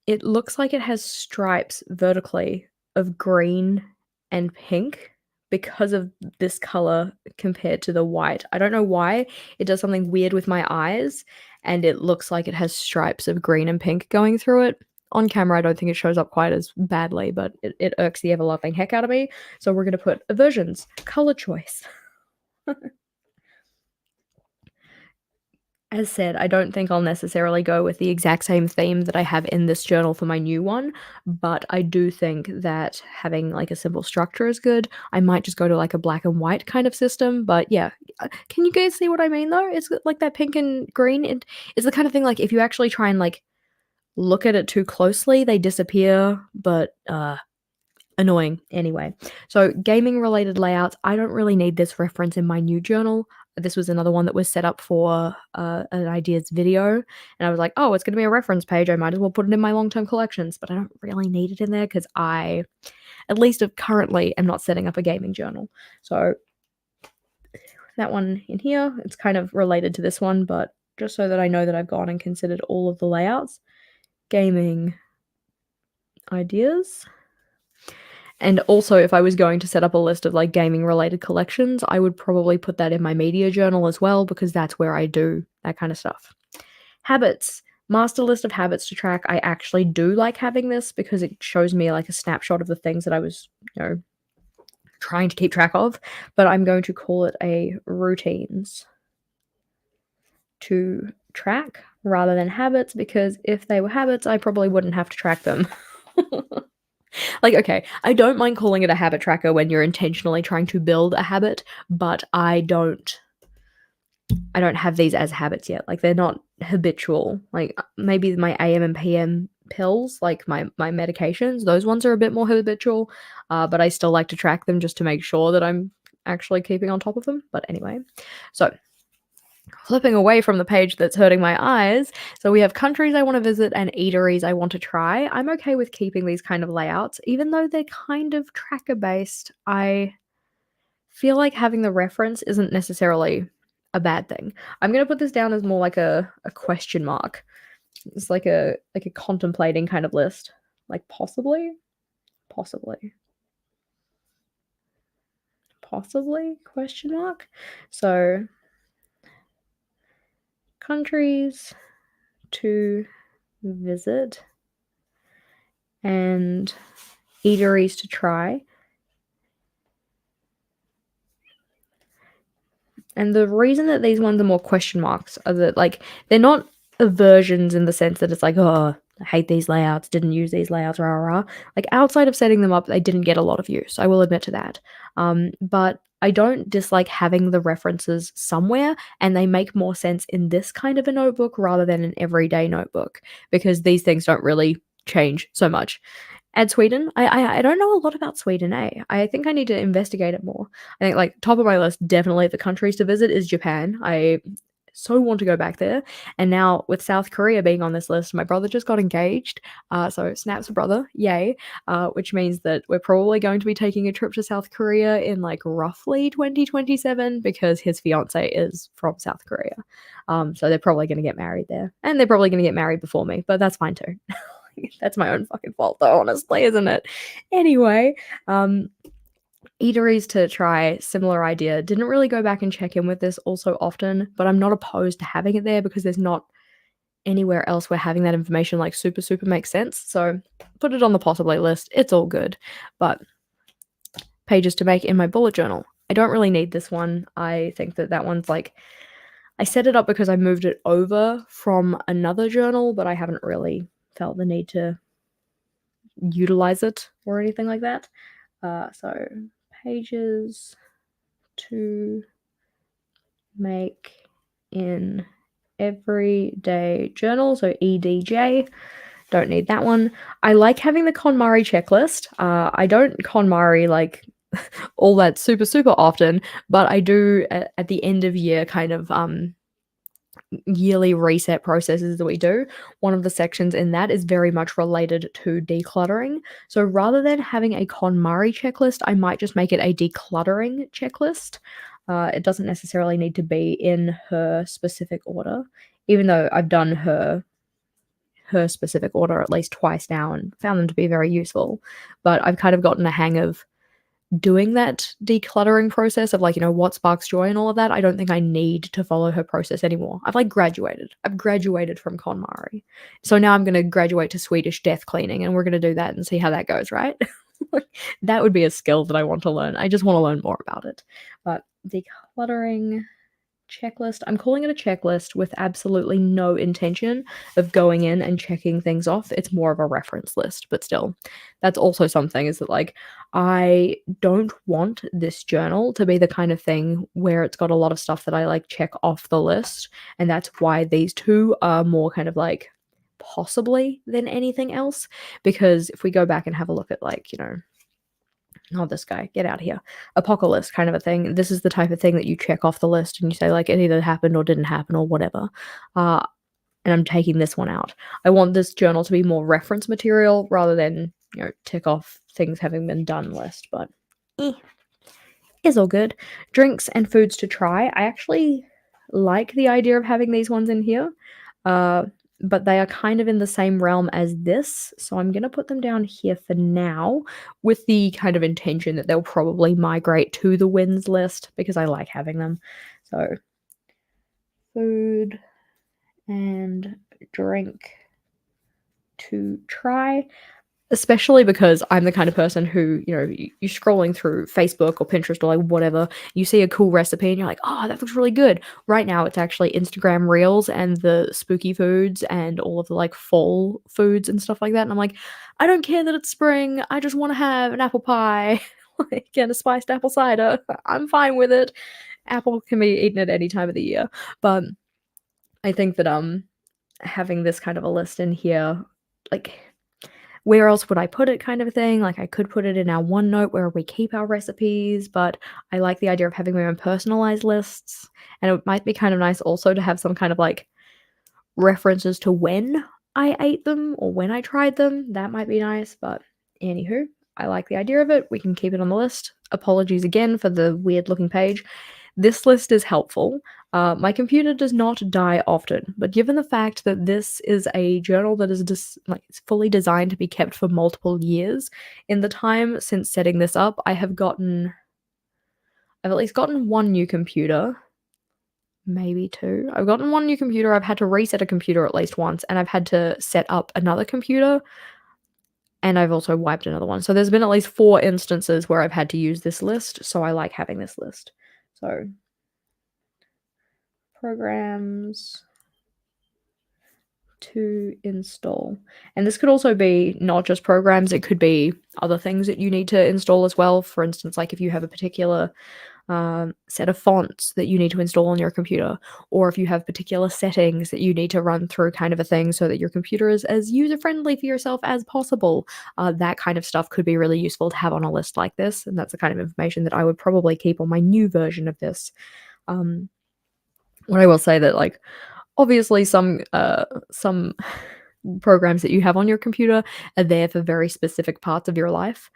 it looks like it has stripes vertically of green and pink because of this color compared to the white. I don't know why. It does something weird with my eyes, and it looks like it has stripes of green and pink going through it. On camera, I don't think it shows up quite as badly, but it irks the ever-loving heck out of me. So we're going to put aversions, color choice. As said, I don't think I'll necessarily go with the exact same theme that I have in this journal for my new one, but I do think that having like a simple structure is good. I might just go to like a black and white kind of system, but yeah. Can you guys see what I mean though? It's like that pink and green. It's the kind of thing like if you actually try and like look at it too closely, they disappear, but annoying anyway. So gaming related layouts, I don't really need this reference in my new journal. This was another one that was set up for an ideas video, and I was like, oh, it's going to be a reference page. I might as well put it in my long-term collections, but I don't really need it in there because I, at least currently, am not setting up a gaming journal. So that one in here, it's kind of related to this one, but just so that I know that I've gone and considered all of the layouts. Gaming ideas. And also, if I was going to set up a list of like gaming related collections, I would probably put that in my media journal as well, because that's where I do that kind of stuff. Habits. Master list of habits to track. I actually do like having this because it shows me like a snapshot of the things that I was, trying to keep track of, but I'm going to call it a routines to track rather than habits, because if they were habits, I probably wouldn't have to track them. Like, okay, I don't mind calling it a habit tracker when you're intentionally trying to build a habit, but I don't have these as habits yet. Like, they're not habitual. Like, maybe my AM and PM pills, like my medications, those ones are a bit more habitual, but I still like to track them just to make sure that I'm actually keeping on top of them. But anyway, so flipping away from the page that's hurting my eyes, so we have countries I want to visit and eateries I want to try. I'm okay with keeping these kind of layouts, even though they're kind of tracker based. I feel like having the reference isn't necessarily a bad thing. I'm gonna put this down as more like a question mark. It's like a contemplating kind of list. Like possibly, question mark. So countries to visit and eateries to try. And the reason that these ones are more question marks are that, like, they're not aversions in the sense that it's like, oh, I hate these layouts, didn't use these layouts, rah, rah, rah. Like, outside of setting them up, they didn't get a lot of use. I will admit to that. But I don't dislike having the references somewhere, and they make more sense in this kind of a notebook rather than an everyday notebook, because these things don't really change so much. Add Sweden. I don't know a lot about Sweden, eh? I think I need to investigate it more. I think, like, top of my list, definitely the countries to visit is Japan. I so want to go back there. And now with South Korea being on this list, my brother just got engaged. So snaps a brother, yay. Which means that we're probably going to be taking a trip to South Korea in like roughly 2027, because his fiance is from South Korea. So they're probably going to get married there. And they're probably going to get married before me, but that's fine too. That's my own fucking fault though, honestly, isn't it? Anyway, eateries to try, similar idea. Didn't really go back and check in with this also often, but I'm not opposed to having it there because there's not anywhere else where having that information like super makes sense. So put it on the possibly list. It's all good. But pages to make in my bullet journal. I don't really need this one. I think that one's like, I set it up because I moved it over from another journal, but I haven't really felt the need to utilize it or anything like that. So pages to make in everyday journal, so EDJ. Don't need that one. I like having the KonMari checklist. I don't KonMari like all that super often, but I do at the end of year kind of yearly reset processes that we do. One of the sections in that is very much related to decluttering. So rather than having a KonMari checklist, I might just make it a decluttering checklist. It doesn't necessarily need to be in her specific order, even though I've done her specific order at least twice now and found them to be very useful. But I've kind of gotten a hang of doing that decluttering process of, like, what sparks joy and all of that. I don't think I need to follow her process anymore. I've like graduated. I've graduated from KonMari. So now I'm going to graduate to Swedish death cleaning, and we're going to do that and see how that goes, right? That would be a skill that I want to learn. I just want to learn more about it. But decluttering checklist. I'm calling it a checklist with absolutely no intention of going in and checking things off. It's more of a reference list, but still, that's also something, is that, like, I don't want this journal to be the kind of thing where it's got a lot of stuff that I like check off the list. And that's why these two are more kind of like possibly than anything else. Because if we go back and have a look at, like, oh, this guy, get out of here. Apocalypse kind of a thing. This is the type of thing that you check off the list and you say, like, it either happened or didn't happen or whatever. And I'm taking this one out. I want this journal to be more reference material rather than, tick off things having been done list. But is all good. Drinks and foods to try. I actually like the idea of having these ones in here, but they are kind of in the same realm as this, so I'm gonna put them down here for now with the kind of intention that they'll probably migrate to the wins list because I like having them. So food and drink to try. Especially because I'm the kind of person who, you're scrolling through Facebook or Pinterest or like whatever, you see a cool recipe and you're like, "Oh, that looks really good." Right now, it's actually Instagram Reels and the spooky foods and all of the like fall foods and stuff like that. And I'm like, I don't care that it's spring. I just want to have an apple pie, like and a spiced apple cider. I'm fine with it. Apple can be eaten at any time of the year, but I think that having this kind of a list in here, like where else would I put it kind of a thing? Like, I could put it in our OneNote where we keep our recipes, but I like the idea of having my own personalized lists, and it might be kind of nice also to have some kind of, like, references to when I ate them or when I tried them. That might be nice, but anywho, I like the idea of it. We can keep it on the list. Apologies again for the weird looking page. This list is helpful. My computer does not die often, but given the fact that this is a journal that is it's fully designed to be kept for multiple years, in the time since setting this up, I've at least gotten one new computer, maybe two. I've gotten one new computer. I've had to reset a computer at least once, and I've had to set up another computer, and I've also wiped another one. So there's been at least 4 instances where I've had to use this list, so I like having this list. So programs to install. And this could also be not just programs, it could be other things that you need to install as well. For instance, like if you have a particular set of fonts that you need to install on your computer, or if you have particular settings that you need to run through kind of a thing so that your computer is as user-friendly for yourself as possible. That kind of stuff could be really useful to have on a list like this, and that's the kind of information that I would probably keep on my new version of this. What I will say that, like, obviously some programs that you have on your computer are there for very specific parts of your life.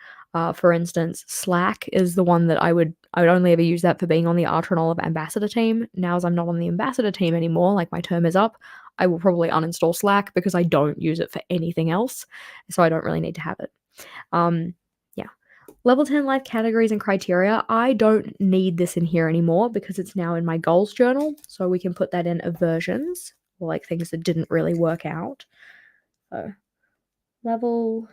For instance, Slack is the one that I would only ever use that for being on the Artronol Ambassador team. Now as I'm not on the Ambassador team anymore, like my term is up, I will probably uninstall Slack because I don't use it for anything else, so I don't really need to have it. Yeah. Level 10 life categories and criteria. I don't need this in here anymore because it's now in my goals journal, so we can put that in aversions, or like things that didn't really work out. So level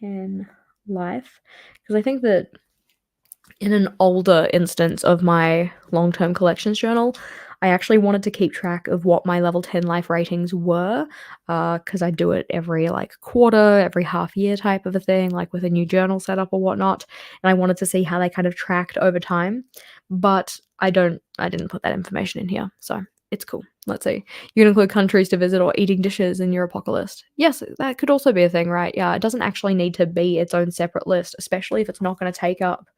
10 life, because I think that in an older instance of my long-term collections journal, I actually wanted to keep track of what my level 10 life ratings were, because I do it every, like, quarter, every half year type of a thing, like, with a new journal setup or whatnot, and I wanted to see how they kind of tracked over time, but I didn't put that information in here, so it's cool. Let's see. You can include countries to visit or eating dishes in your apocalypse. Yes, that could also be a thing, right? Yeah, it doesn't actually need to be its own separate list, especially if it's not gonna take up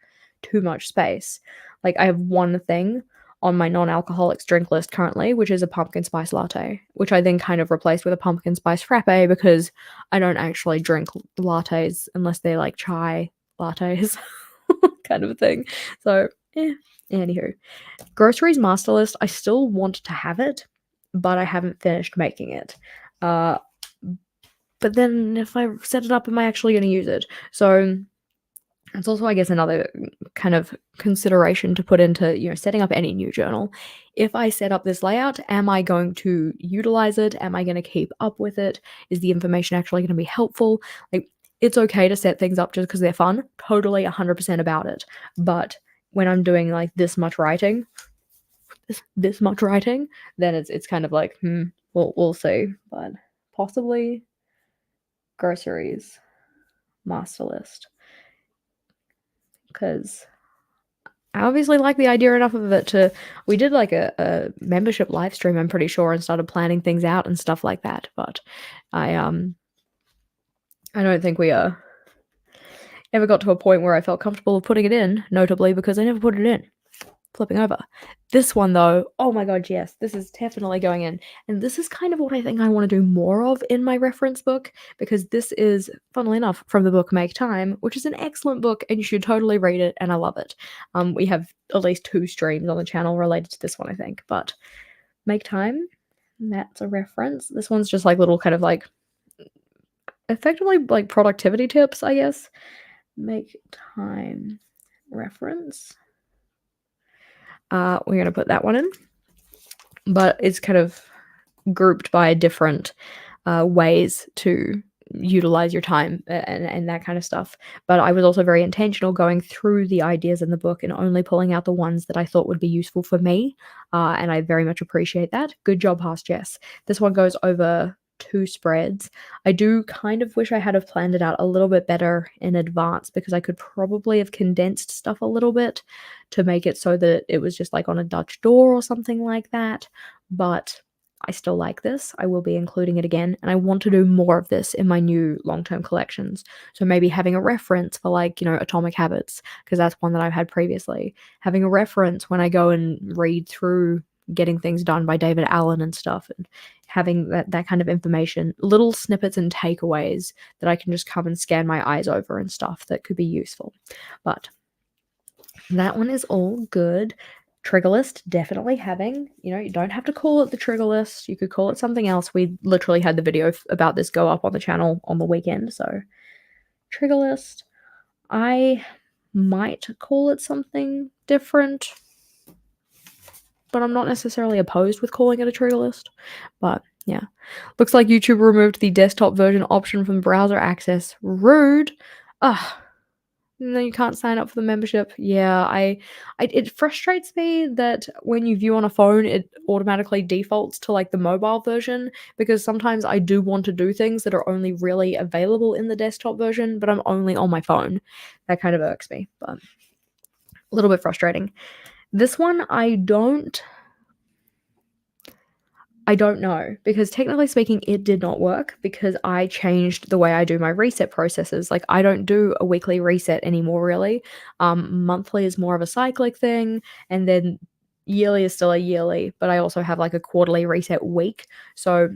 too much space. Like, I have one thing on my non-alcoholics drink list currently, which is a pumpkin spice latte, which I then kind of replaced with a pumpkin spice frappe because I don't actually drink lattes unless they're like chai lattes kind of a thing. So, anywho. Groceries master list, I still want to have it, but I haven't finished making it. But then if I set it up, am I actually gonna use it? So it's also, I guess, another kind of consideration to put into, setting up any new journal. If I set up this layout, am I going to utilize it? Am I going to keep up with it? Is the information actually going to be helpful? Like, it's okay to set things up just because they're fun. Totally 100% about it. But when I'm doing like this much writing, then it's kind of like, we'll see. But possibly groceries master list, because I obviously like the idea enough of it to we did like a membership live stream, I'm pretty sure, and started planning things out and stuff like that, but I don't think we ever got to a point where I felt comfortable putting it in, notably because I never put it in. flipping over. This one though, oh my god, yes, this is definitely going in. And this is kind of what I think I want to do more of in my reference book, because this is, funnily enough, from the book Make Time, which is an excellent book and you should totally read it, and I love it. We have at least 2 streams on the channel related to this one, I think, but Make Time, that's a reference. This one's just like little kind of like effectively like productivity tips, I guess. Make Time reference. We're going to put that one in, but it's kind of grouped by different ways to utilize your time and that kind of stuff. But I was also very intentional going through the ideas in the book and only pulling out the ones that I thought would be useful for me, and I very much appreciate that. Good job, Past Jess. This one goes over 2 spreads. I do kind of wish I had have planned it out a little bit better in advance, because I could probably have condensed stuff a little bit to make it so that it was just like on a Dutch door or something like that, but I still like this. I will be including it again, and I want to do more of this in my new long-term collections. So maybe having a reference for, like, you know, Atomic Habits, because that's one that I've had previously. Having a reference when I go and read through Getting Things Done by David Allen and stuff, and having that kind of information, little snippets and takeaways that I can just come and scan my eyes over and stuff that could be useful. But that one is all good. Trigger list, definitely having, you know, you don't have to call it the trigger list. You could call it something else. We literally had the video about this go up on the channel on the weekend. So trigger list, I might call it something different, but I'm not necessarily opposed with calling it a trigger list. But yeah, looks like YouTube removed the desktop version option from browser access. Rude. Ugh. No, you can't sign up for the membership. Yeah, it frustrates me that when you view on a phone, it automatically defaults to, like, the mobile version, because sometimes I do want to do things that are only really available in the desktop version, but I'm only on my phone. That kind of irks me, but a little bit frustrating. This one, I don't know, because technically speaking, it did not work because I changed the way I do my reset processes. Like, I don't do a weekly reset anymore, really. Monthly is more of a cyclic thing, and then yearly is still a yearly, but I also have like a quarterly reset week. So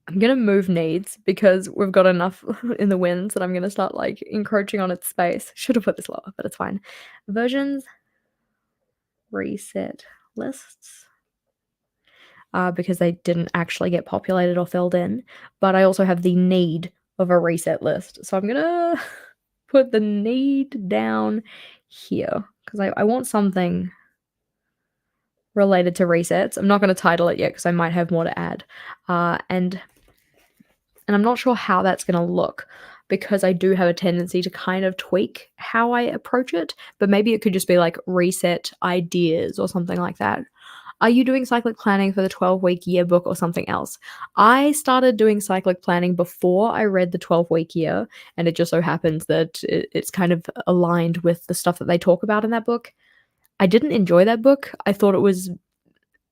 I'm gonna move needs because we've got enough in the winds that I'm gonna start like encroaching on its space. Should have put this lower, but it's fine. Versions, reset lists. Because they didn't actually get populated or filled in, but I also have the need of a reset list. So I'm gonna put the need down here, because I want something related to resets. I'm not gonna title it yet because I might have more to add. And I'm not sure how that's gonna look, because I do have a tendency to kind of tweak how I approach it, but maybe it could just be like reset ideas or something like that. Are you doing cyclic planning for the 12-week yearbook or something else? I started doing cyclic planning before I read the 12-week year, and it just so happens that it's kind of aligned with the stuff that they talk about in that book. I didn't enjoy that book. I thought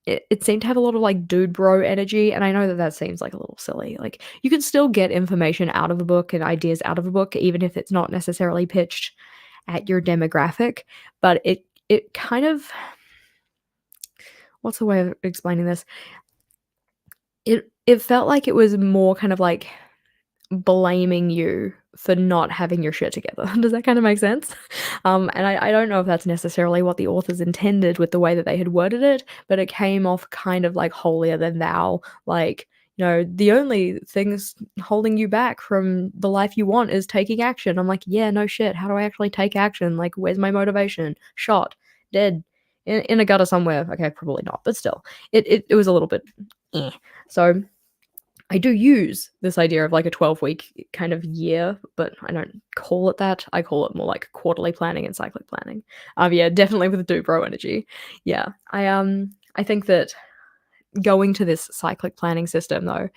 it seemed to have a lot of, like, dude bro energy, and I know that that seems, like, a little silly. Like, you can still get information out of a book and ideas out of a book, even if it's not necessarily pitched at your demographic, but it kind of, what's the way of explaining this? It felt like it was more kind of like blaming you for not having your shit together. Does that kind of make sense? And I don't know if that's necessarily what the authors intended with the way that they had worded it, but it came off kind of like holier than thou, like, you know, the only things holding you back from the life you want is taking action. I'm like, yeah, no shit. How do I actually take action? Like, where's my motivation? Shot, dead, in a gutter somewhere. Okay, probably not, but still, it was a little bit eh. So I do use this idea of like a 12-week kind of year, but I don't call it that. I call it more like quarterly planning and cyclic planning. Yeah, definitely with the do bro energy. Yeah, I think that going to this cyclic planning system though,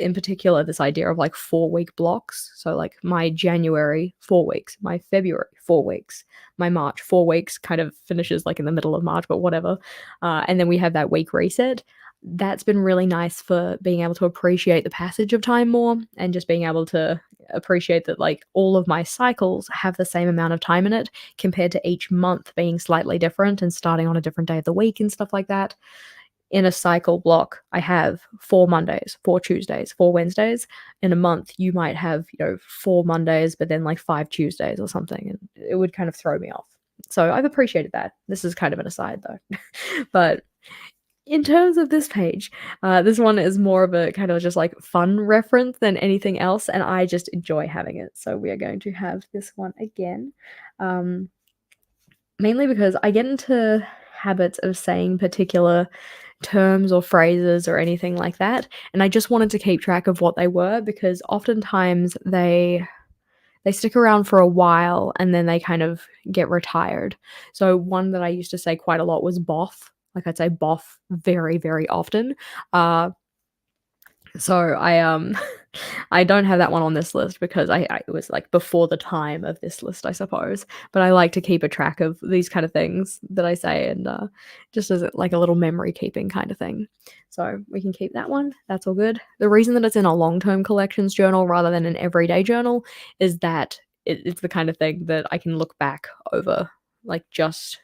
in particular this idea of like 4-week blocks, so like my January 4 weeks, my February 4 weeks, my March 4 weeks kind of finishes like in the middle of March, but whatever, and then we have that week reset. that's been really nice for being able to appreciate the passage of time more and just being able to appreciate that, like, all of my cycles have the same amount of time in it compared to each month being slightly different and starting on a different day of the week and stuff like that. In a cycle block, I have 4 Mondays, 4 Tuesdays, 4 Wednesdays. In a month, you might have, 4 Mondays, but then, like, 5 Tuesdays or something, and it would kind of throw me off. So I've appreciated that. This is kind of an aside, though. But in terms of this page, this one is more of a kind of just, like, fun reference than anything else, and I just enjoy having it. So we are going to have this one again, mainly because I get into habits of saying particular terms or phrases or anything like that, and I just wanted to keep track of what they were because oftentimes they stick around for a while and then they kind of get retired. So one that I used to say quite a lot was "boff." Like, I'd say "boff" very, very often. So I don't have that one on this list because I it was, like, before the time of this list, I suppose, but I like to keep a track of these kind of things that I say and, just as, like, a little memory keeping kind of thing. So we can keep that one, that's all good. The reason that it's in a long-term collections journal rather than an everyday journal is that it's the kind of thing that I can look back over, like, just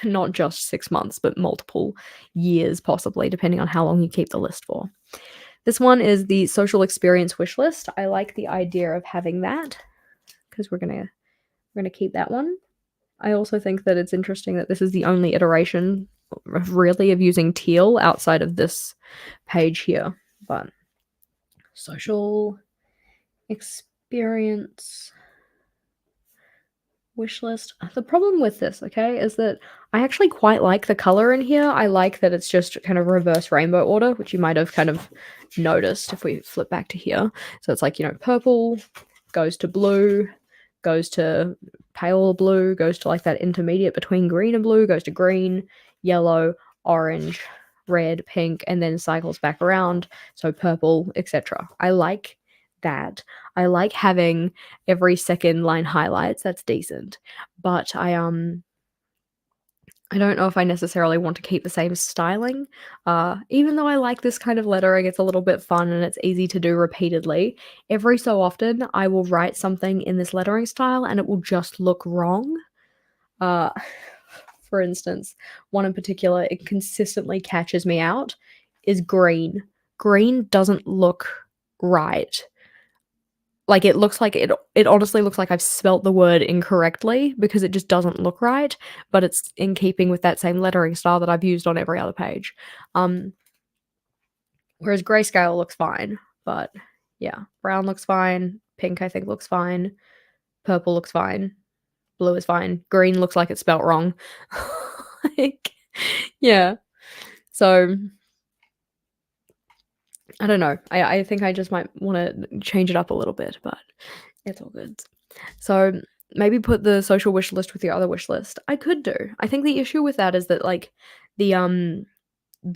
not just 6 months, but multiple years possibly, depending on how long you keep the list for. This one is the social experience wish list. I like the idea of having that because we're gonna keep that one. I also think that it's interesting that this is the only iteration really of using teal outside of this page here. But social experience wish list. The problem with this, okay, is that I actually quite like the color in here. I like that it's just kind of reverse rainbow order, which you might have kind of noticed if we flip back to here. So it's like, purple goes to blue, goes to pale blue, goes to like that intermediate between green and blue, goes to green, yellow, orange, red, pink, and then cycles back around. So purple, etc. I like that. I like having every second line highlights. That's decent. But I don't know if I necessarily want to keep the same styling. Even though I like this kind of lettering, it's a little bit fun and it's easy to do repeatedly. Every so often, I will write something in this lettering style and it will just look wrong. Uh, for instance, one in particular, it consistently catches me out, is green. Green doesn't look right. Like, it looks like it honestly looks like I've spelt the word incorrectly because it just doesn't look right, but it's in keeping with that same lettering style that I've used on every other page. Whereas grayscale looks fine, but yeah, brown looks fine, pink I think looks fine, purple looks fine, blue is fine, green looks like it's spelt wrong. Like, yeah. So I don't know. I think I just might wanna change it up a little bit, but it's all good. So maybe put the social wish list with your other wish list. I could do. I think the issue with that is that, like, the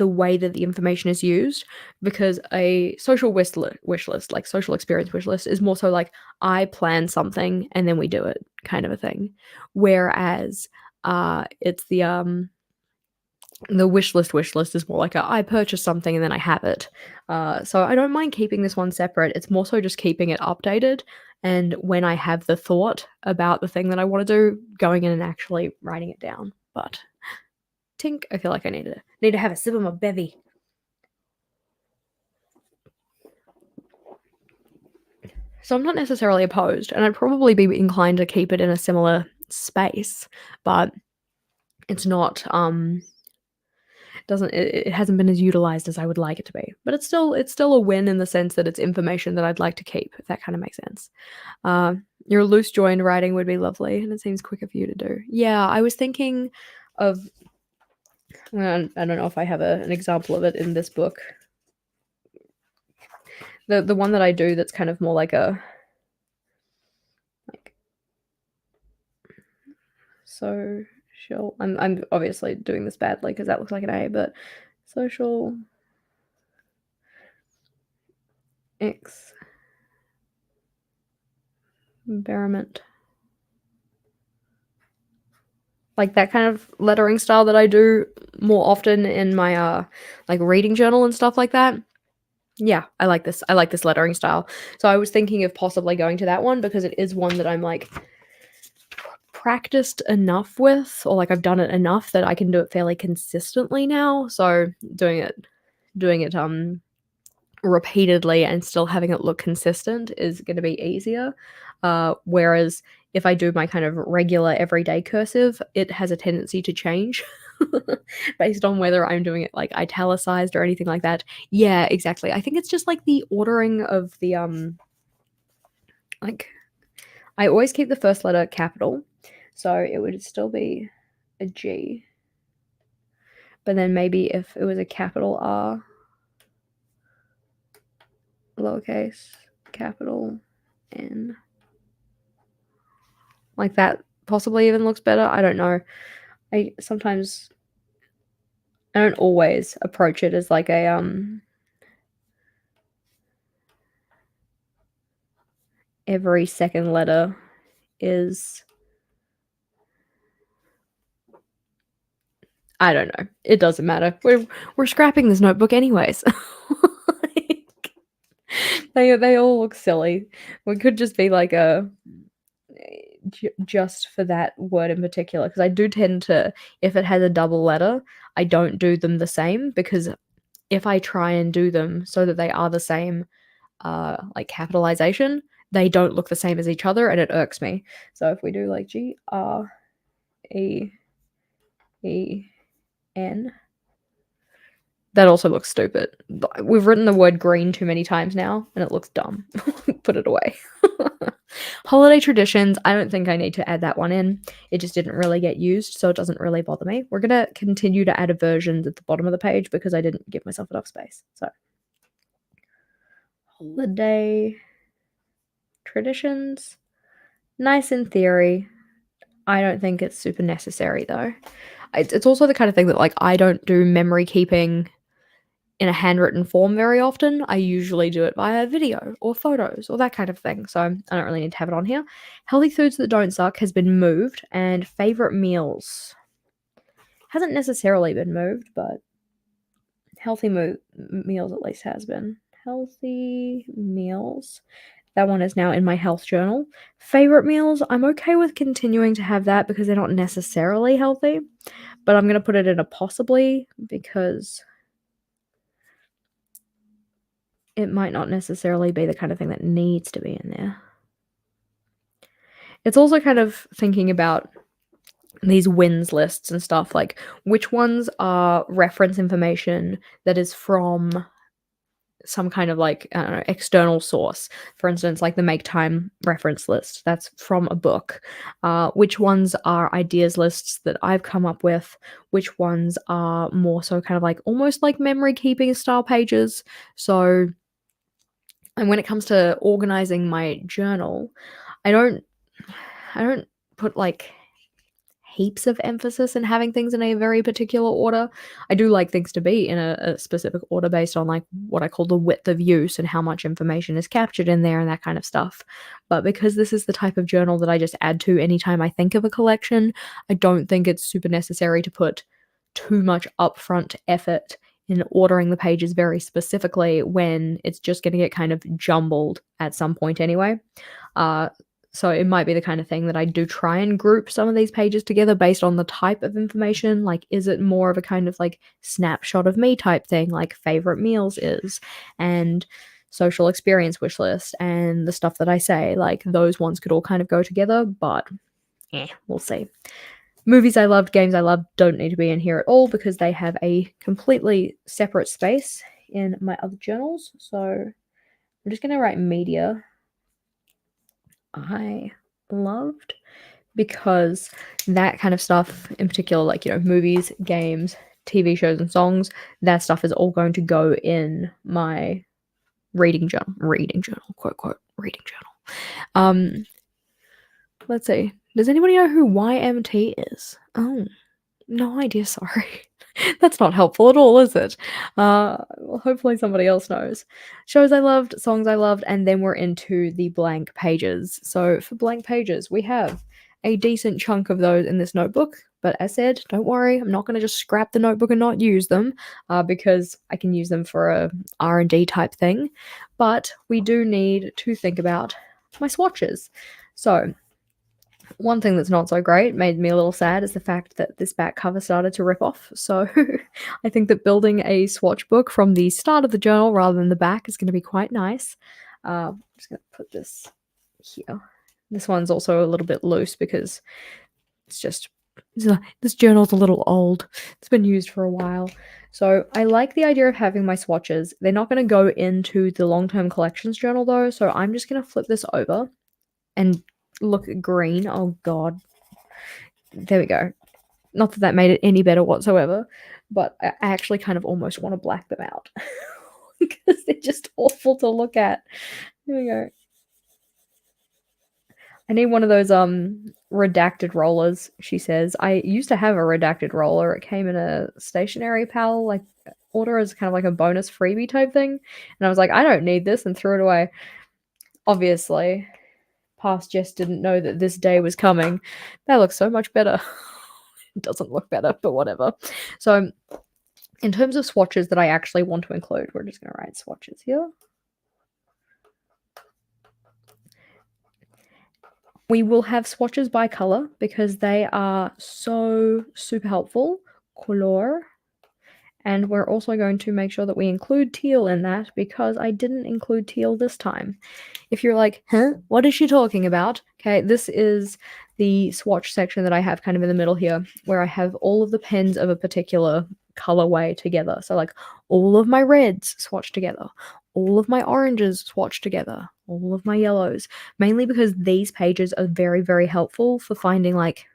way that the information is used, because a social wish list, like social experience wish list, is more so like I plan something and then we do it kind of a thing. Whereas it's the wish list is more like I purchased something and then I have it. So I don't mind keeping this one separate. It's more so just keeping it updated, and when I have the thought about the thing that I want to do, going in and actually writing it down. But tink, I feel like I need to have a sip of my bevy. So I'm not necessarily opposed, and I'd probably be inclined to keep it in a similar space, but it's not doesn't it hasn't been as utilized as I would like it to be. But it's still a win in the sense that it's information that I'd like to keep, if that kind of makes sense. Your loose joined writing would be lovely, and it seems quicker for you to do. Yeah, I was thinking of I don't know if I have an example of it in this book. The one that I do that's kind of more like social. I'm obviously doing this badly because that looks like an A, but social experiment like that kind of lettering style that I do more often in my like reading journal and stuff like that. Yeah, I like this. I like this lettering style. So I was thinking of possibly going to that one because it is one that I'm like practiced enough with, or like I've done it enough that I can do it fairly consistently now. So doing it repeatedly and still having it look consistent is going to be easier. Whereas if I do my kind of regular everyday cursive, it has a tendency to change based on whether I'm doing it like italicized or anything like that. Yeah, exactly. I think it's just like the ordering of the like I always keep the first letter capital, so it would still be a G. But then maybe if it was a capital R, lowercase, capital N, like that possibly even looks better. I don't know. I don't always approach it as like a every second letter is, I don't know. It doesn't matter. We're scrapping this notebook anyways. Like, they all look silly. We could just be like a just for that word in particular, because I do tend to, if it has a double letter, I don't do them the same, because if I try and do them so that they are the same like capitalization, they don't look the same as each other and it irks me. So if we do like Greene, that also looks stupid. We've written the word green too many times now and it looks dumb. Put it away. Holiday traditions, I don't think I need to add that one in. It just didn't really get used, so it doesn't really bother me. We're going to continue to add aversions at the bottom of the page because I didn't give myself enough space. So, holiday traditions, nice in theory. I don't think it's super necessary though. It's also the kind of thing that like I don't do memory keeping in a handwritten form very often. I usually do it via video or photos or that kind of thing. So I don't really need to have it on here. Healthy foods that don't suck has been moved, and favorite meals hasn't necessarily been moved, but healthy meals at least has been. Healthy meals. That one is now in my health journal. Favorite meals, I'm okay with continuing to have that because they're not necessarily healthy, but I'm going to put it in a possibly because it might not necessarily be the kind of thing that needs to be in there. It's also kind of thinking about these wins lists and stuff, like which ones are reference information that is from some kind of like, I don't know, external source. For instance, like the Make Time reference list, that's from a book. Which ones are ideas lists that I've come up with? Which ones are more so kind of like almost like memory keeping style pages? So, and when it comes to organizing my journal, I don't put like heaps of emphasis in having things in a very particular order. I do like things to be in a specific order based on like what I call the width of use and how much information is captured in there and that kind of stuff. But because this is the type of journal that I just add to anytime I think of a collection, I don't think it's super necessary to put too much upfront effort in ordering the pages very specifically when it's just going to get kind of jumbled at some point anyway. So it might be the kind of thing that I do try and group some of these pages together based on the type of information. Like, is it more of a kind of like snapshot of me type thing, like favorite meals is, and social experience wish list, and the stuff that I say, like those ones could all kind of go together, but we'll see. Movies I loved, games I loved don't need to be in here at all because they have a completely separate space in my other journals. So I'm just going to write media I loved, because that kind of stuff in particular, like, you know, movies, games, TV shows and songs, that stuff is all going to go in my reading journal, quote, quote, reading journal. Let's see. Does anybody know who YMT is? Oh, no idea, sorry. That's not helpful at all, is it? Well, hopefully somebody else knows. Shows I loved, songs I loved, and then we're into the blank pages. So for blank pages, we have a decent chunk of those in this notebook. But as said, don't worry, I'm not going to just scrap the notebook and not use them because I can use them for a R&D type thing. But we do need to think about my swatches. So one thing that's not so great, made me a little sad, is the fact that this back cover started to rip off. So I think that building a swatch book from the start of the journal rather than the back is going to be quite nice. I'm just going to put this here. This one's also a little bit loose because it's just, this journal's a little old. It's been used for a while. So I like the idea of having my swatches. They're not going to go into the long-term collections journal though, so I'm just going to flip this over and look green. Oh god. There we go. Not that that made it any better whatsoever, but I actually kind of almost want to black them out because they're just awful to look at. There we go. I need one of those redacted rollers, she says. I used to have a redacted roller. It came in a stationery pal like order as kind of like a bonus freebie type thing. And I was like, I don't need this, and threw it away. Obviously, past Jess didn't know that this day was coming. That looks so much better. It doesn't look better, but whatever. So in terms of swatches that I actually want to include, we're just going to write swatches here. We will have swatches by color because they are so super helpful. Color. And we're also going to make sure that we include teal in that because I didn't include teal this time. If you're like, huh, what is she talking about? Okay, this is the swatch section that I have kind of in the middle here, where I have all of the pens of a particular colorway together. So like all of my reds swatched together, all of my oranges swatched together, all of my yellows, mainly because these pages are very, very helpful for finding like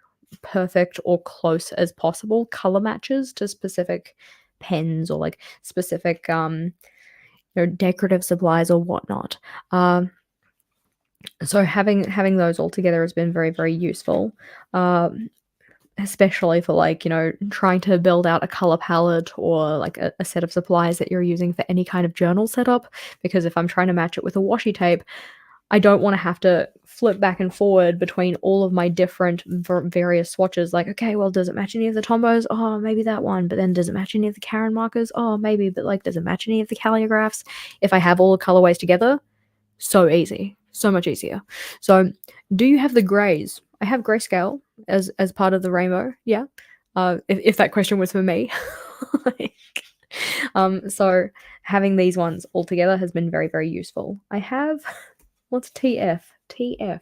perfect or close as possible color matches to specific pens or like specific decorative supplies or whatnot. So having those all together has been very, very useful, especially for like, trying to build out a color palette or like a set of supplies that you're using for any kind of journal setup. Because if I'm trying to match it with a washi tape, I don't want to have to flip back and forward between all of my different various swatches. Like, okay, well, does it match any of the Tombos? Oh, maybe that one. But then does it match any of the Karen markers? Oh, maybe. But like, does it match any of the calligraphs? If I have all the colorways together, so easy. So much easier. So do you have the grays? I have grayscale as part of the rainbow. Yeah. If that question was for me. So having these ones all together has been very, very useful. I have... What's TF? TF.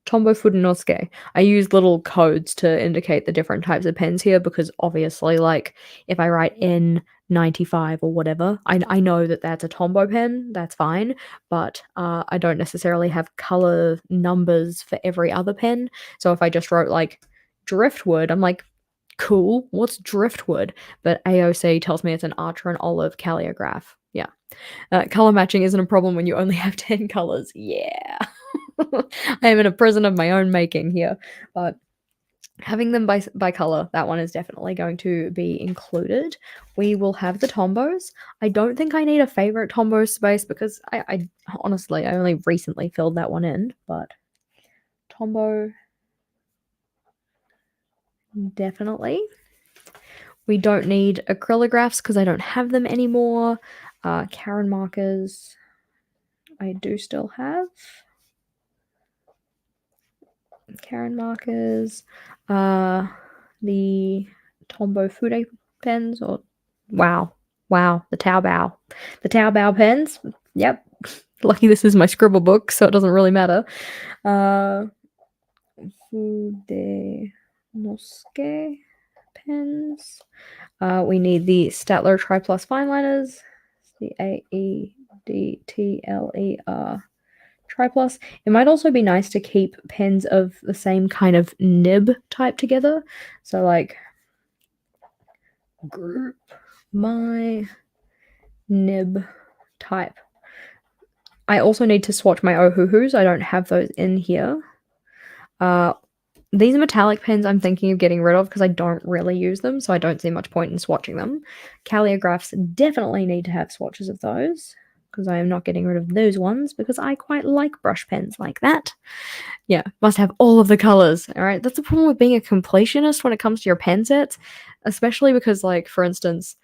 Tombow Fudenosuke. I use little codes to indicate the different types of pens here because obviously, like, if I write N95 or whatever, I know that that's a Tombow pen, that's fine, but I don't necessarily have color numbers for every other pen. So if I just wrote, like, Driftwood, I'm like, cool, what's Driftwood? But AOC tells me it's an Archer and Olive calligraph. Yeah. Color matching isn't a problem when you only have 10 colors. Yeah. I am in a prison of my own making here. But having them by color, that one is definitely going to be included. We will have the Tombos. I don't think I need a favorite Tombow space because I honestly, I only recently filled that one in. But Tombow, definitely. We don't need acrylographs because I don't have them anymore. Karen markers, I do still have. Karen markers. The Tombow Fude pens, or wow, the Taobao. The Taobao pens, yep. Lucky this is my scribble book, so it doesn't really matter. Fudenosuke pens. We need the Statler Tri Plus fine liners, the AEDTLER Tri Plus. It might also be nice to keep pens of the same kind of nib type together. So like, group my nib type. I also need to swatch my Ohuhus. I don't have those in here. These metallic pens I'm thinking of getting rid of because I don't really use them, so I don't see much point in swatching them. Calligraphs definitely need to have swatches of those. because I am not getting rid of those ones because I quite like brush pens like that. Yeah, must have all of the colors. All right, that's the problem with being a completionist when it comes to your pen sets, especially because, like, for instance,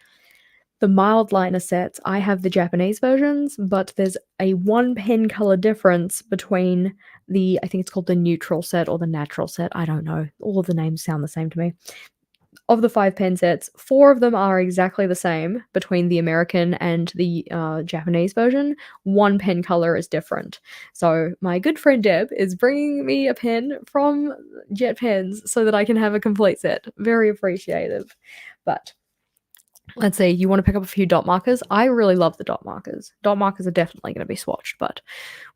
the mild liner sets, I have the Japanese versions, but there's a 1 pen color difference between I think it's called the neutral set or the natural set. I don't know. All of the names sound the same to me. Of the 5 pen sets, 4 of them are exactly the same between the American and the Japanese version. 1 pen color is different. So my good friend Deb is bringing me a pen from Jet Pens so that I can have a complete set. Very appreciative. But let's see, you want to pick up a few dot markers? I really love the dot markers. Dot markers are definitely going to be swatched, but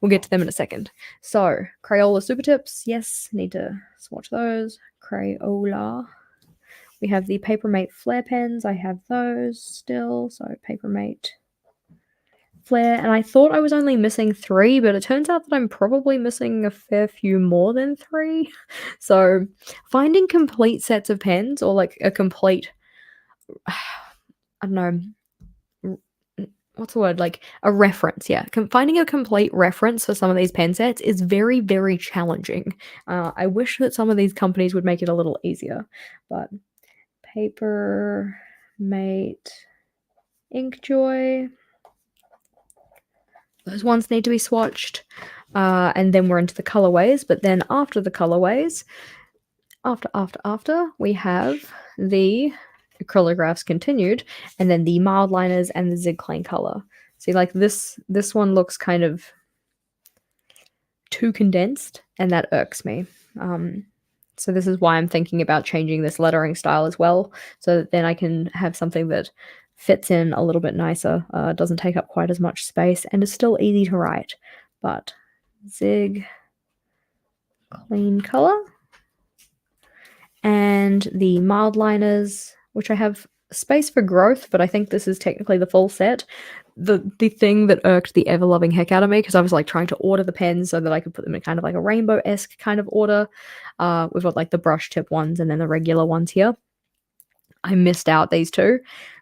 we'll get to them in a second. So, Crayola Super Tips, yes, need to swatch those. Crayola. We have the Papermate Flare pens. I have those still. So Papermate Flare. And I thought I was only missing 3, but it turns out that I'm probably missing a fair few more than 3. So finding complete sets of pens, or like a complete, I don't know, what's the word? Like a reference, yeah. Finding a complete reference for some of these pen sets is very, very challenging. I wish that some of these companies would make it a little easier, but Paper Mate Inkjoy. Those ones need to be swatched. And then we're into the colorways. But then after the colorways, after, we have the acrylographs continued, and then the mild liners and the Zig Clean color. See, like this one looks kind of too condensed, and that irks me. So this is why I'm thinking about changing this lettering style as well, so that then I can have something that fits in a little bit nicer, doesn't take up quite as much space, and is still easy to write. But Zig Clean color. And the mild liners, which I have space for growth, but I think this is technically the full set. The thing that irked the ever-loving heck out of me, because I was like trying to order the pens so that I could put them in kind of like a rainbow-esque kind of order. We've got like the brush tip ones and then the regular ones here. I missed out these two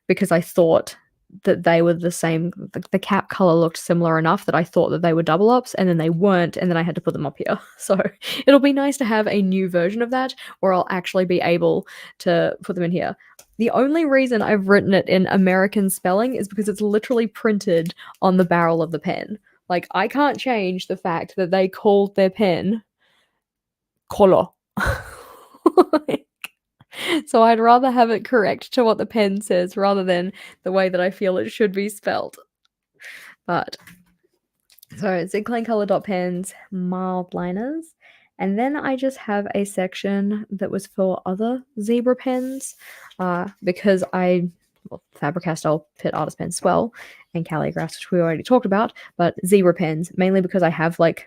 because I thought that they were the same. The cap color looked similar enough that I thought that they were double ups, and then they weren't, and then I had to put them up here. So it'll be nice to have a new version of that where I'll actually be able to put them in here. The only reason I've written it in American spelling is because it's literally printed on the barrel of the pen. Like, I can't change the fact that they called their pen color. So I'd rather have it correct to what the pen says rather than the way that I feel it should be spelled. But so Zig Clean color dot pens, mild liners, and then I just have a section that was for other zebra pens, because Faber-Castell Pitt Artist Pen Swell and Calligraphs, which we already talked about, but zebra pens mainly because I have like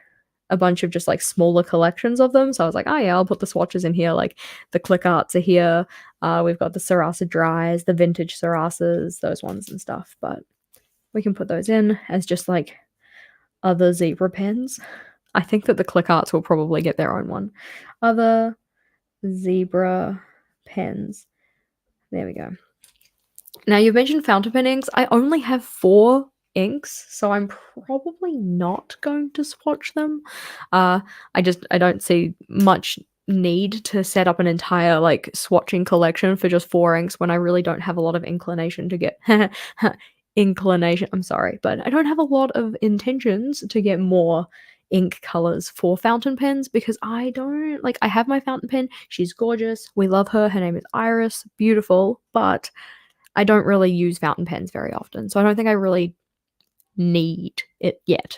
a bunch of just like smaller collections of them. So I was like, oh yeah, I'll put the swatches in here. Like the Click Arts are here. We've got the Sarasa Dries, the vintage Sarasas, those ones and stuff. But we can put those in as just like other zebra pens. I think that the Click Arts will probably get their own one. Other zebra pens. There we go. Now, you've mentioned fountain pen inks. I only have 4 inks, so I'm probably not going to swatch them. I don't see much need to set up an entire like swatching collection for just 4 inks when I really don't have a lot of inclination to get I'm sorry, but I don't have a lot of intentions to get more ink colors for fountain pens because I have my fountain pen. She's gorgeous. We love her. Her name is Iris. Beautiful, but I don't really use fountain pens very often, so I don't think I really need it yet.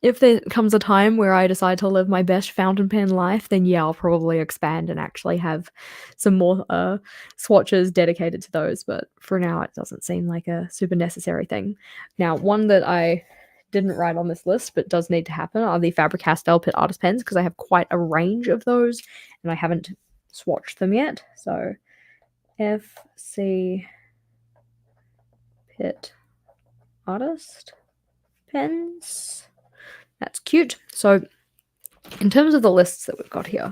If there comes a time where I decide to live my best fountain pen life, then yeah, I'll probably expand and actually have some more swatches dedicated to those, but for now it doesn't seem like a super necessary thing. Now, one that I didn't write on this list but does need to happen are the Faber-Castell Pitt Artist Pens, because I have quite a range of those and I haven't swatched them yet. So FC Pitt Artist Pens. That's cute. So in terms of the lists that we've got here,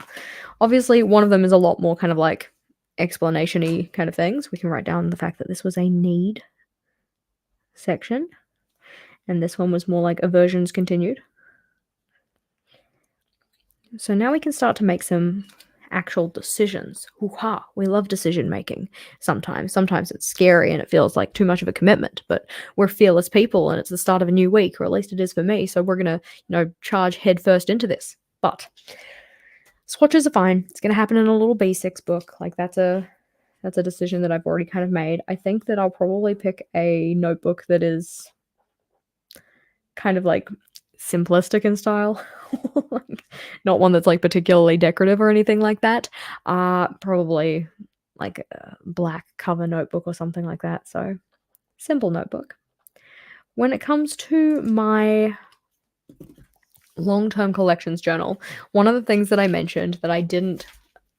obviously one of them is a lot more kind of like explanation-y kind of things. We can write down the fact that this was a need section. And this one was more like Aversions continued. So now we can start to make some actual decisions. Hoo-ha, we love decision making sometimes. Sometimes it's scary and it feels like too much of a commitment, but we're fearless people and it's the start of a new week, or at least it is for me. So we're going to, charge headfirst into this. But swatches are fine. It's going to happen in a little B6 book. Like that's a decision that I've already kind of made. I think that I'll probably pick a notebook that is kind of like simplistic in style. Like, not one that's like particularly decorative or anything like that. Probably like a black cover notebook or something like that. So simple notebook. When it comes to my long-term collections journal, one of the things that I mentioned that I didn't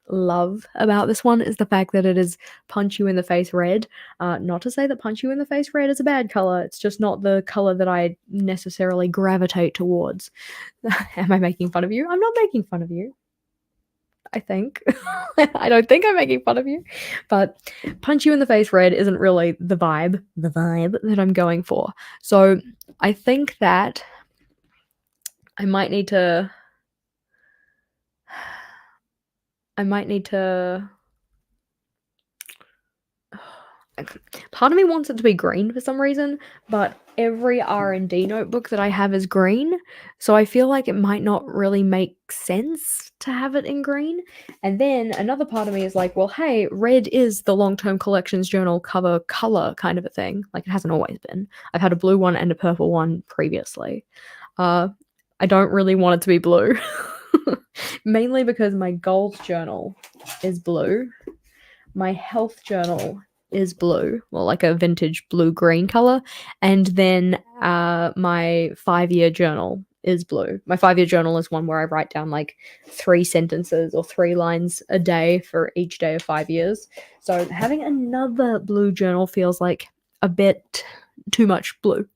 love about this one is the fact that it is punch you in the face red. Not to say that punch you in the face red is a bad color, it's just not the color that I necessarily gravitate towards. Am I making fun of you? I'm not making fun of you, I think. I don't think I'm making fun of you, but punch you in the face red isn't really the vibe that I'm going for. So I think that I might need to part of me wants it to be green for some reason, but every R&D notebook that I have is green, so I feel like it might not really make sense to have it in green. And then another part of me is like, well, hey, red is the long-term collections journal cover color kind of a thing. Like, it hasn't always been. I've had a blue one and a purple one previously. I don't really want it to be blue. Mainly because my goals journal is blue. My health journal is blue, well, like a vintage blue-green color, and then my 5-year journal is blue. My 5-year journal is one where I write down like 3 sentences or 3 lines a day for each day of 5 years. So having another blue journal feels like a bit too much blue.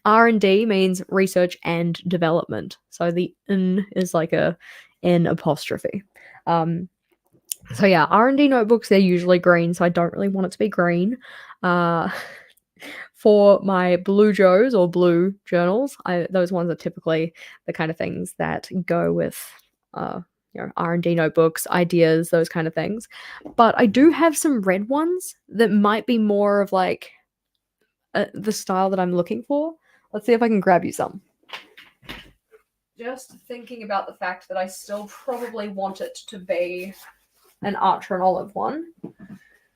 R&D means research and development. So the N is like a N apostrophe. So yeah, R&D notebooks, they're usually green, so I don't really want it to be green. For my blue joes or blue journals, those ones are typically the kind of things that go with R&D notebooks, ideas, those kind of things. But I do have some red ones that might be more of like the style that I'm looking for. Let's see if I can grab you some. Just thinking about the fact that I still probably want it to be an Archer and Olive one.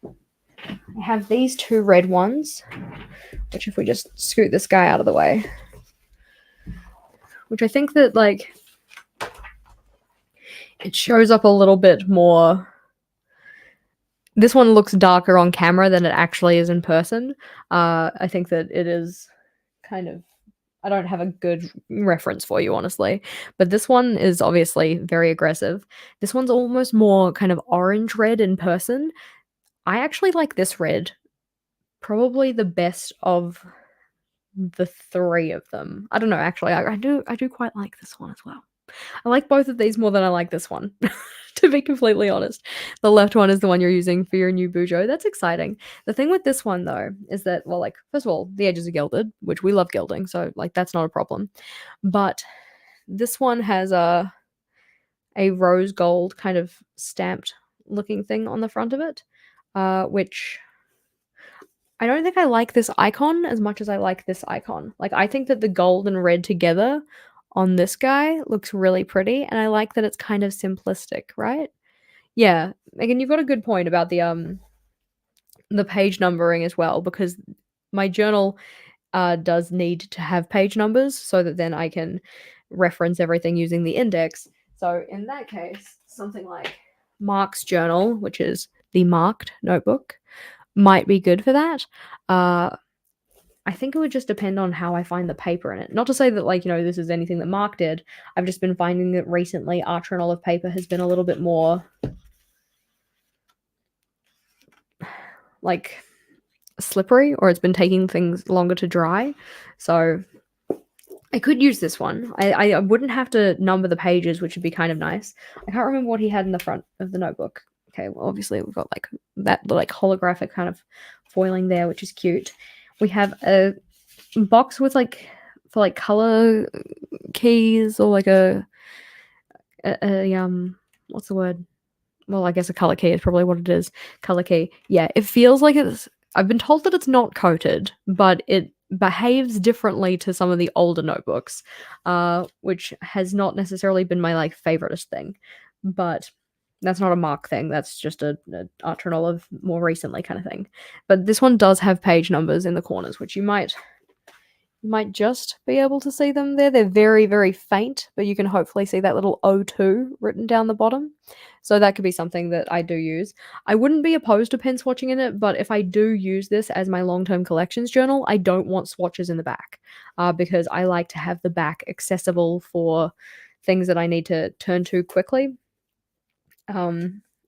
I have these 2 red ones, which if we just scoot this guy out of the way, which I think that like it shows up a little bit more. This one looks darker on camera than it actually is in person. I think that it is kind of, I don't have a good reference for you, honestly. But this one is obviously very aggressive. This one's almost more kind of orange red in person. I actually like this red probably the best of the 3 of them. I don't know, actually. I do quite like this one as well. I like both of these more than I like this one, to be completely honest. The left one is the one you're using for your new Bujo. That's exciting. The thing with this one, though, is that, well, like, first of all, the edges are gilded, which we love gilding, so, like, that's not a problem. But this one has a rose gold kind of stamped looking thing on the front of it, which I don't think I like this icon as much as I like this icon. Like, I think that the gold and red together on this guy looks really pretty, and I like that it's kind of simplistic, right? Yeah, Megan, you've got a good point about the page numbering as well, because my journal does need to have page numbers so that then I can reference everything using the index. So in that case, something like Mark's journal, which is the marked notebook, might be good for that. I think it would just depend on how I find the paper in it. Not to say that, like, this is anything that Mark did. I've just been finding that recently Archer and Olive paper has been a little bit more, like, slippery, or it's been taking things longer to dry. So I could use this one. I wouldn't have to number the pages, which would be kind of nice. I can't remember what he had in the front of the notebook. Okay, well, obviously we've got like that like holographic kind of foiling there, which is cute. We have a box with like for like color keys or like a what's the word? Well, I guess a color key is probably what it is. Color key. Yeah, it feels like it's. I've been told that it's not coated, but it behaves differently to some of the older notebooks, which has not necessarily been my like favoriteest thing. But that's not a mark thing. That's just a Artronol of more recently kind of thing. But this one does have page numbers in the corners, which you might just be able to see them there. They're very, very faint, but you can hopefully see that little O2 written down the bottom. So that could be something that I do use. I wouldn't be opposed to pen swatching in it, but if I do use this as my long-term collections journal, I don't want swatches in the back because I like to have the back accessible for things that I need to turn to quickly.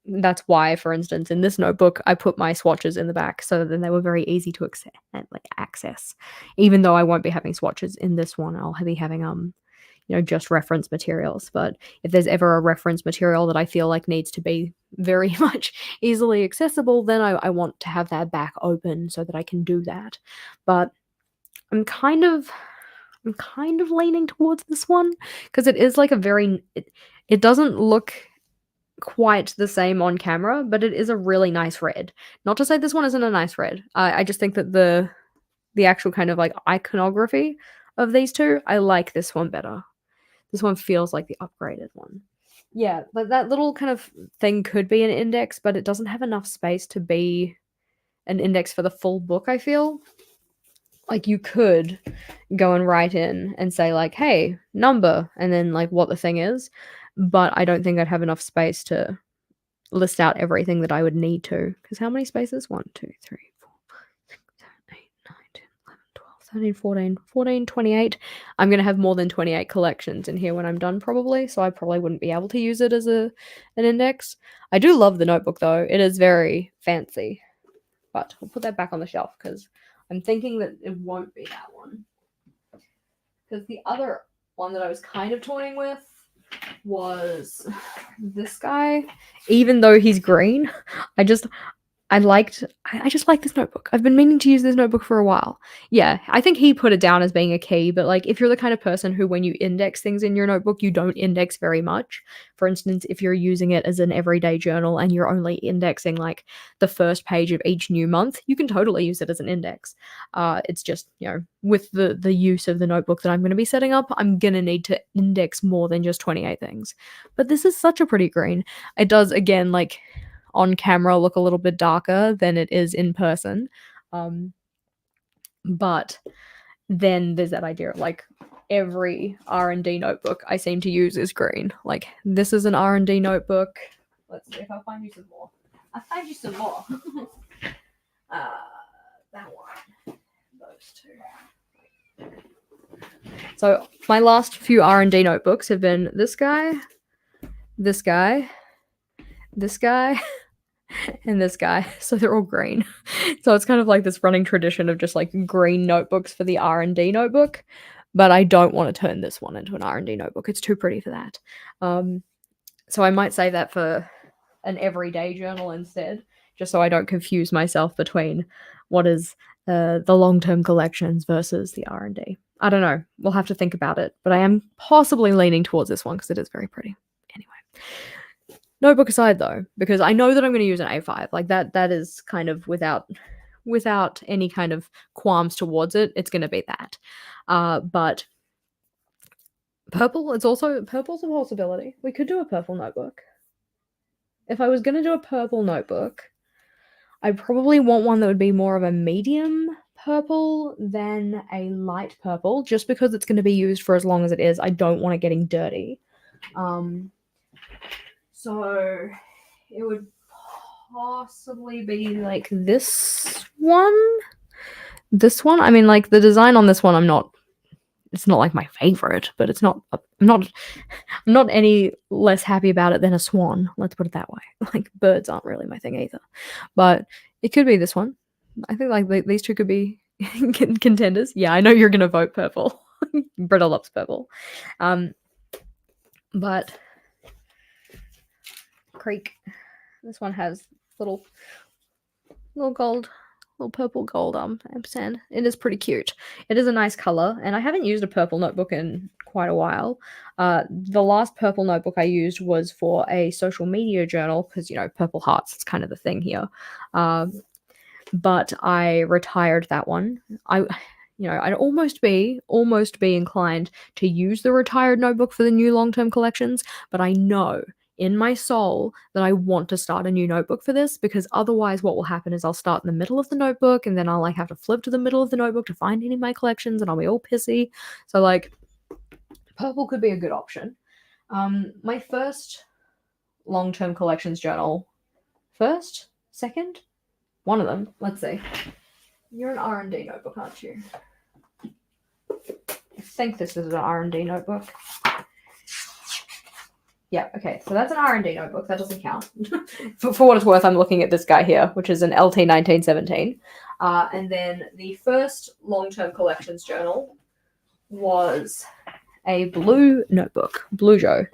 That's why, for instance, in this notebook, I put my swatches in the back so that then they were very easy to access. Even though I won't be having swatches in this one, I'll be having just reference materials. But if there's ever a reference material that I feel like needs to be very much easily accessible, then I want to have that back open so that I can do that. But I'm kind of leaning towards this one because it is like it doesn't look quite the same on camera, but it is a really nice red. Not to say this one isn't a nice red. I just think that the actual kind of like iconography of these two, I like this one better. This one feels like the upgraded one. Yeah, but that little kind of thing could be an index, but it doesn't have enough space to be an index for the full book, I feel. Like you could go and write in and say like, hey, number, and then like what the thing is, but I don't think I'd have enough space to list out everything that I would need to. Because how many spaces? 1, 2, 3, 4, 5, 6, 7, 8, 9, 10, 11, 12, 13, 14, 28. I'm going to have more than 28 collections in here when I'm done probably, so I probably wouldn't be able to use it as an index. I do love the notebook though. It is very fancy. But we'll put that back on the shelf because I'm thinking that it won't be that one. Because the other one that I was kind of toying with was this guy. Even though he's green, I just like this notebook. I've been meaning to use this notebook for a while. Yeah, I think he put it down as being a key, but like if you're the kind of person who when you index things in your notebook, you don't index very much. For instance, if you're using it as an everyday journal and you're only indexing like the first page of each new month, you can totally use it as an index. It's just, with the use of the notebook that I'm going to be setting up, I'm going to need to index more than just 28 things. But this is such a pretty green. It does, again, like on camera look a little bit darker than it is in person. But then there's that idea of like every R&D notebook I seem to use is green. Like this is an R&D notebook. Let's see if I'll find you some more. I'll find you some more. That one. Those two. So my last few R&D notebooks have been this guy, this guy, this guy, and this guy. So they're all green. So it's kind of like this running tradition of just like green notebooks for the R&D notebook. But I don't want to turn this one into an R&D notebook. It's too pretty for that. So I might save that for an everyday journal instead, just so I don't confuse myself between what is the long-term collections versus the R&D. I don't know. We'll have to think about it. But I am possibly leaning towards this one because it is very pretty. Anyway. Notebook aside though, because I know that I'm going to use an A5. Like that is kind of without any kind of qualms towards it. It's going to be that. But purple's a possibility. We could do a purple notebook. If I was going to do a purple notebook, I probably want one that would be more of a medium purple than a light purple, just because it's going to be used for as long as it is. I don't want it getting dirty. So it would possibly be like this one. This one? I mean, like the design on this one, it's not like my favorite, but I'm not any less happy about it than a swan. Let's put it that way. Like birds aren't really my thing either, but it could be this one. I think like these two could be contenders. Yeah, I know you're gonna vote purple. Britta loves purple, but Creek. This one has little gold little purple gold ampersand. It is pretty cute. It is a nice color, and I haven't used a purple notebook in quite a while. The last purple notebook I used was for a social media journal because, you know, purple hearts, it's kind of the thing here. But I retired that one. I'd almost be inclined to use the retired notebook for the new long-term collections, but I know in my soul that I want to start a new notebook for this, because otherwise what will happen is I'll start in the middle of the notebook and then I'll like have to flip to the middle of the notebook to find any of my collections and I'll be all pissy. So like purple could be a good option. My first long-term collections journal, first, second, one of them, let's see. You're an R&D notebook, aren't you? I think this is an R&D notebook. Yeah, okay, so that's an R&D notebook. That doesn't count. for what it's worth, I'm looking at this guy here, which is an LT 1917. And then the first long-term collections journal was a blue notebook, Blue Joe.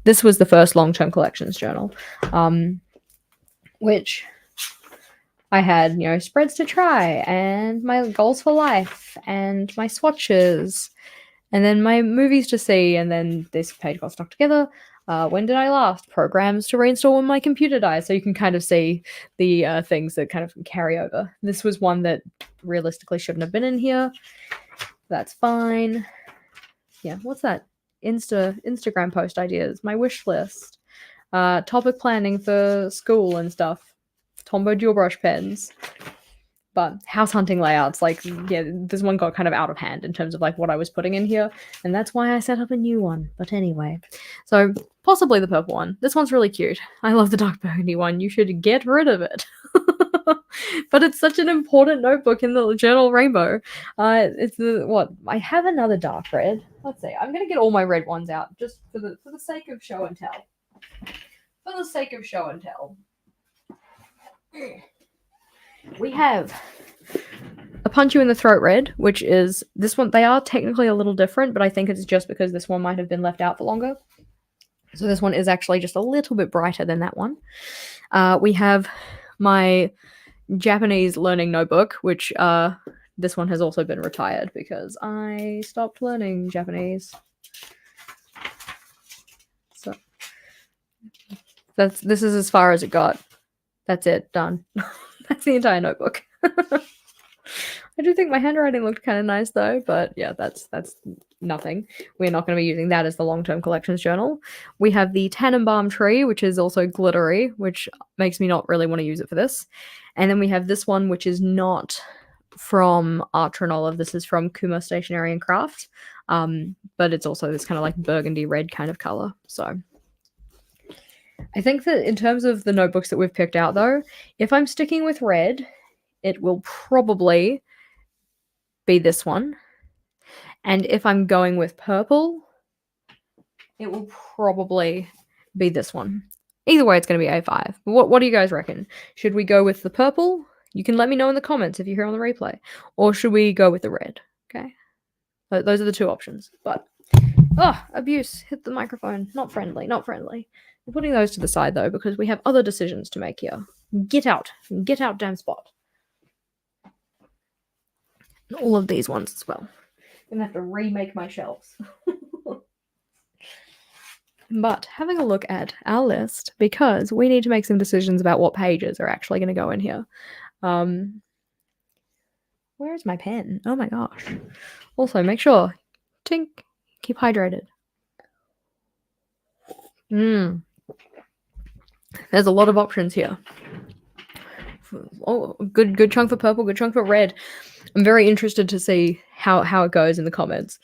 This was the first long-term collections journal, which I had, you know, spreads to try and my goals for life and my swatches and then my movies to see, and then this page got stuck together. When did I last? Programs to reinstall when my computer dies. So you can kind of see the things that kind of carry over. This was one that realistically shouldn't have been in here. That's fine. Yeah, what's that? Instagram post ideas. My wish list. Topic planning for school and stuff. Tombow dual brush pens. But house hunting layouts, like, yeah, this one got kind of out of hand in terms of like what I was putting in here, and that's why I set up a new one. But anyway, so possibly the purple one. This one's really cute. I love the dark burgundy one. You should get rid of it. But it's such an important notebook in the journal rainbow. It's the what? I have another dark red. Let's see. I'm gonna get all my red ones out just for the sake of show and tell. For the sake of show and tell. We have a Punch You in the Throat red, which is this one. They are technically a little different, but I think it's just because this one might have been left out for longer. So this one is actually just a little bit brighter than that one. We have my Japanese learning notebook, which this one has also been retired because I stopped learning Japanese. So this is as far as it got. That's it. Done. That's the entire notebook. I do think my handwriting looked kind of nice though, but yeah, that's nothing. We're not going to be using that as the long-term collections journal. We have the Tannenbaum tree, which is also glittery, which makes me not really want to use it for this. And then we have this one, which is not from Art Tranola. This is from Kuma Stationery and Craft, but it's also this kind of like burgundy red kind of color. So I think that in terms of the notebooks that we've picked out though, if I'm sticking with red, it will probably be this one. And if I'm going with purple, it will probably be this one. Either way, it's going to be A5. What do you guys reckon? Should we go with the purple? You can let me know in the comments if you're here on the replay. Or should we go with the red? Okay. Those are the two options. But, abuse. Hit the microphone. Not friendly. Not friendly. I'm putting those to the side, though, because we have other decisions to make here. Get out. Get out, damn spot. And all of these ones as well. I'm going to have to remake my shelves. But having a look at our list, because we need to make some decisions about what pages are actually going to go in here. Where is my pen? Oh my gosh. Also, make sure, tink, keep hydrated. There's a lot of options here. Oh, good chunk for purple, good chunk for red. I'm very interested to see how it goes in the comments.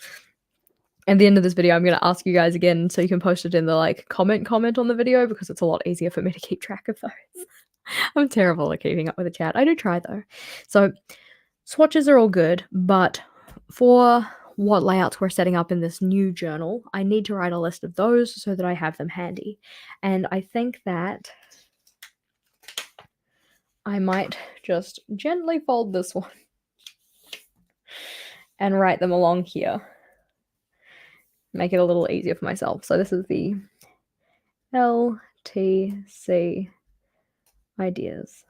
At the end of this video, I'm going to ask you guys again so you can post it in the like comment on the video, because it's a lot easier for me to keep track of those. I'm terrible at keeping up with the chat. I do try though. So swatches are all good, but for what layouts we're setting up in this new journal, I need to write a list of those so that I have them handy. And I think that I might just gently fold this one and write them along here. Make it a little easier for myself. So this is the LTC ideas.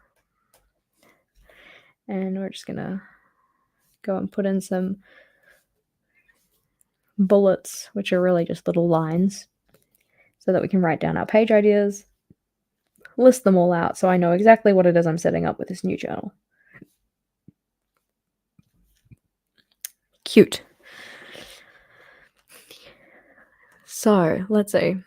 And we're just gonna go and put in some bullets, which are really just little lines, so that we can write down our page ideas, list them all out so I know exactly what it is I'm setting up with this new journal. Cute. So let's see.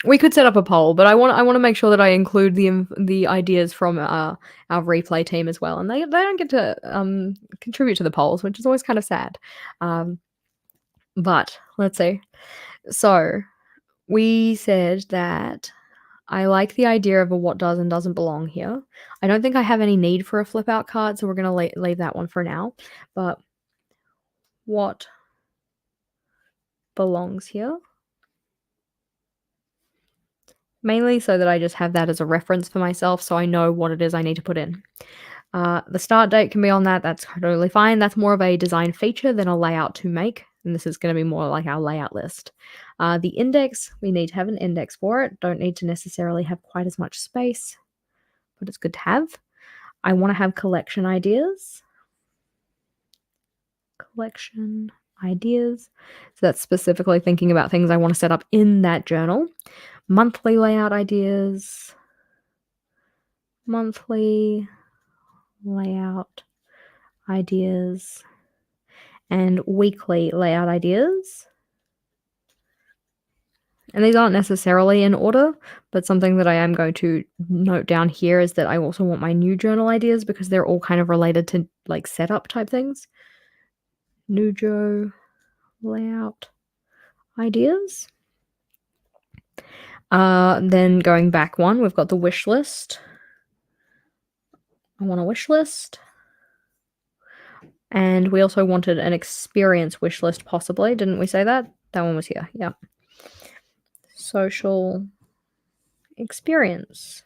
We could set up a poll, but I want to make sure that I include the ideas from our replay team as well, and they don't get to contribute to the polls, which is always kind of sad. But let's see. So we said that I like the idea of a what does and doesn't belong here. I don't think I have any need for a flip out card, so we're going to leave that one for now. But what belongs here? Mainly so that I just have that as a reference for myself so I know what it is I need to put in. The start date can be on that. That's totally fine. That's more of a design feature than a layout to make. And this is going to be more like our layout list. The index, we need to have an index for it. Don't need to necessarily have quite as much space, but it's good to have. I want to have collection ideas. Collection ideas. So that's specifically thinking about things I want to set up in that journal. Monthly layout ideas. Monthly layout ideas. And weekly layout ideas. And these aren't necessarily in order, but something that I am going to note down here is that I also want my new journal ideas because they're all kind of related to like setup type things. New Joe layout ideas. Then going back one, we've got the wish list. I want a wish list. And we also wanted an experience wish list possibly. Didn't we say that? That one was here. Yeah. Social experience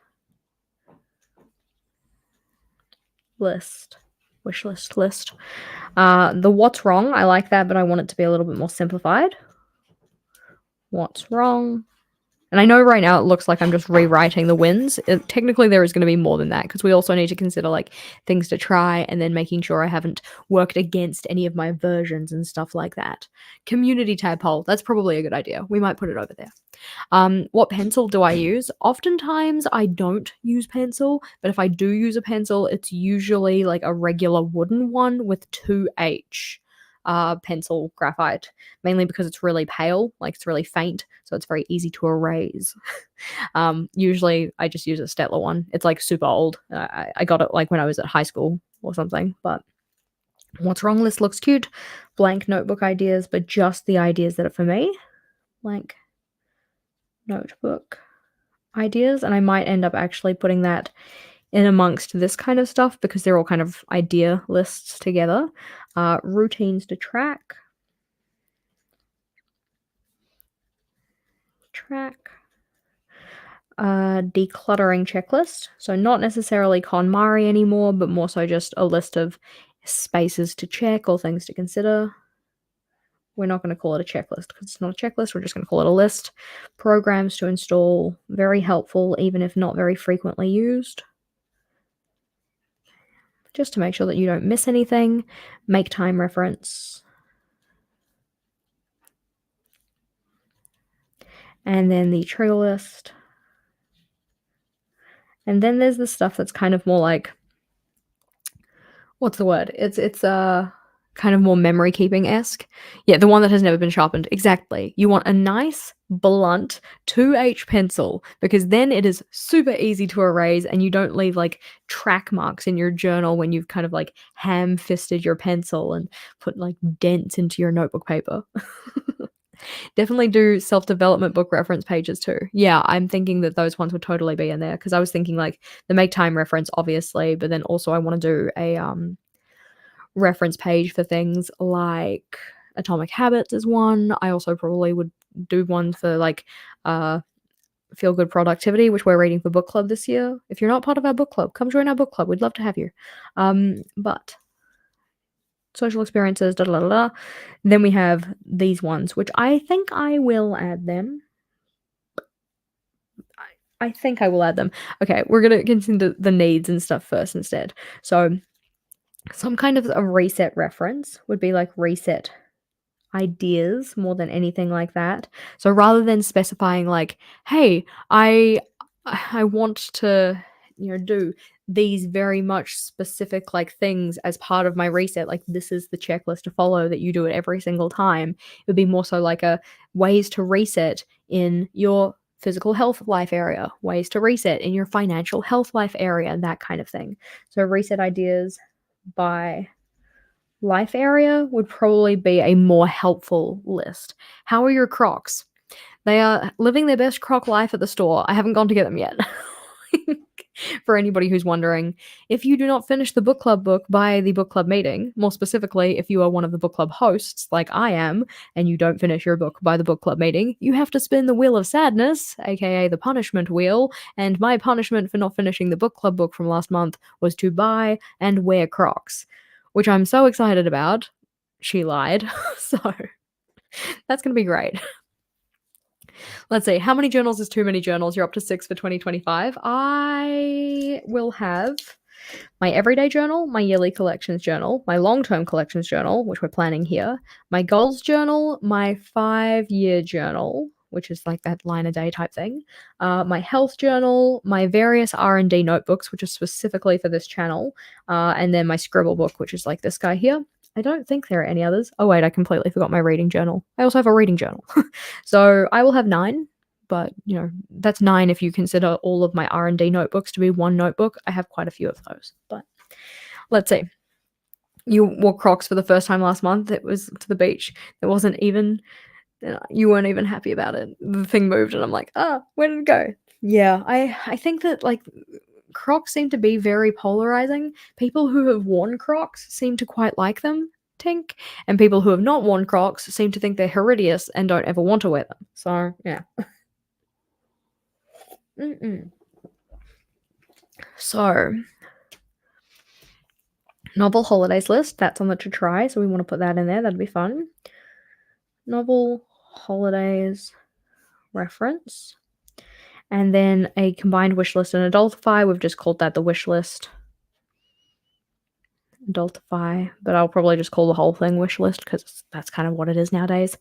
list. Wish list. The what's wrong, I like that, but I want it to be a little bit more simplified. What's wrong? And I know right now it looks like I'm just rewriting the wins. Technically, there is going to be more than that because we also need to consider like things to try and then making sure I haven't worked against any of my versions and stuff like that. Community tab poll. That's probably a good idea. We might put it over there. What pencil do I use? Oftentimes I don't use pencil, but if I do use a pencil, it's usually like a regular wooden one with 2H pencil graphite, mainly because it's really pale, like it's really faint, so it's very easy to erase. Usually I just use a Stettler one. It's like super old. I got it like when I was at high school or something, but what's wrong list looks cute. Blank notebook ideas, but just the ideas that are for me. Blank notebook ideas, and I might end up actually putting that in amongst this kind of stuff because they're all kind of idea lists together. Routines to track. Decluttering checklist. So not necessarily KonMari anymore, but more so just a list of spaces to check or things to consider. We're not going to call it a checklist because it's not a checklist. We're just going to call it a list. Programs to install. Very helpful, even if not very frequently used. Just to make sure that you don't miss anything. Make time reference. And then the trigger list. And then there's the stuff that's kind of more like, what's the word? It's kind of more memory keeping-esque. Yeah, the one that has never been sharpened. Exactly. You want a nice, blunt 2H pencil because then it is super easy to erase and you don't leave like track marks in your journal when you've kind of like ham-fisted your pencil and put like dents into your notebook paper. Definitely do self-development book reference pages too. Yeah, I'm thinking that those ones would totally be in there because I was thinking like the make time reference, obviously, but then also I want to do a reference page for things like Atomic Habits is one. I also probably would do one for like Feel Good Productivity, which we're reading for book club this year. If you're not part of our book club, come join our book club. We'd love to have you. But social experiences, da da da da. Then we have these ones, which I think I will add them. I think I will add them. Okay, we're gonna consider the needs and stuff first instead. So Some kind of a reset reference would be like reset ideas more than anything like that. So rather than specifying like, "Hey, I want to, do these very much specific like things as part of my reset, like this is the checklist to follow that you do it every single time." It would be more so like a ways to reset in your physical health life area, ways to reset in your financial health life area, that kind of thing. So reset ideas by life area would probably be a more helpful list. How are your Crocs? They are living their best Croc life at the store. I haven't gone to get them yet. For anybody who's wondering, if you do not finish the book club book by the book club meeting, more specifically, if you are one of the book club hosts, like I am, and you don't finish your book by the book club meeting, you have to spin the wheel of sadness, aka the punishment wheel. And my punishment for not finishing the book club book from last month was to buy and wear Crocs, which I'm so excited about. She lied. So that's going to be great. Let's see. How many journals is too many journals? You're up to 6 for 2025. I will have my everyday journal, my yearly collections journal, my long-term collections journal, which we're planning here, my goals journal, my 5-year journal, which is like that line a day type thing, my health journal, my various R&D notebooks, which is specifically for this channel, and then my scribble book, which is like this guy here. I don't think there are any others. Oh wait, I completely forgot my reading journal. I also have a reading journal. So I will have 9, but that's 9 if you consider all of my R&D notebooks to be one notebook. I have quite a few of those. But let's see. You wore Crocs for the first time last month. It was to the beach. It wasn't even, you weren't even happy about it. The thing moved and I'm like, where did it go? Yeah, I think that like Crocs seem to be very polarizing. People who have worn Crocs seem to quite like them, Tink, and people who have not worn Crocs seem to think they're hideous and don't ever want to wear them. So, yeah. So, novel holidays list, that's on the to try, so we want to put that in there. That'd be fun. Novel holidays reference. And then a combined wish list and adultify. We've just called that the wish list. Adultify, but I'll probably just call the whole thing wish list because that's kind of what it is nowadays.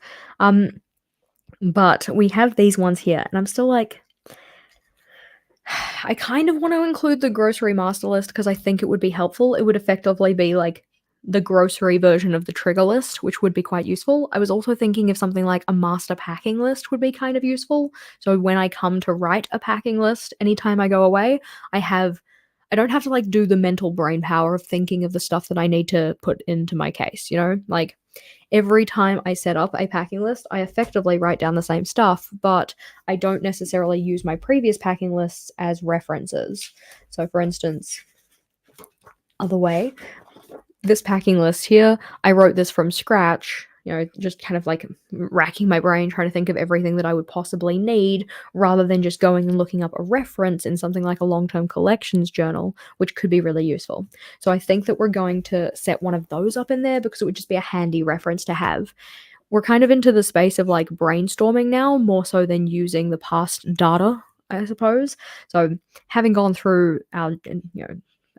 But we have these ones here, and I'm still like, I kind of want to include the grocery master list because I think it would be helpful. It would effectively be like the grocery version of the trigger list, which would be quite useful. I was also thinking if something like a master packing list would be kind of useful. So when I come to write a packing list, anytime I go away, I don't have to like do the mental brain power of thinking of the stuff that I need to put into my case, like every time I set up a packing list, I effectively write down the same stuff, but I don't necessarily use my previous packing lists as references. So for instance, other way, this packing list here, I wrote this from scratch, just kind of like racking my brain trying to think of everything that I would possibly need rather than just going and looking up a reference in something like a long-term collections journal, which could be really useful. So I think that we're going to set one of those up in there because it would just be a handy reference to have. We're kind of into the space of like brainstorming now, more so than using the past data, I suppose. So having gone through our,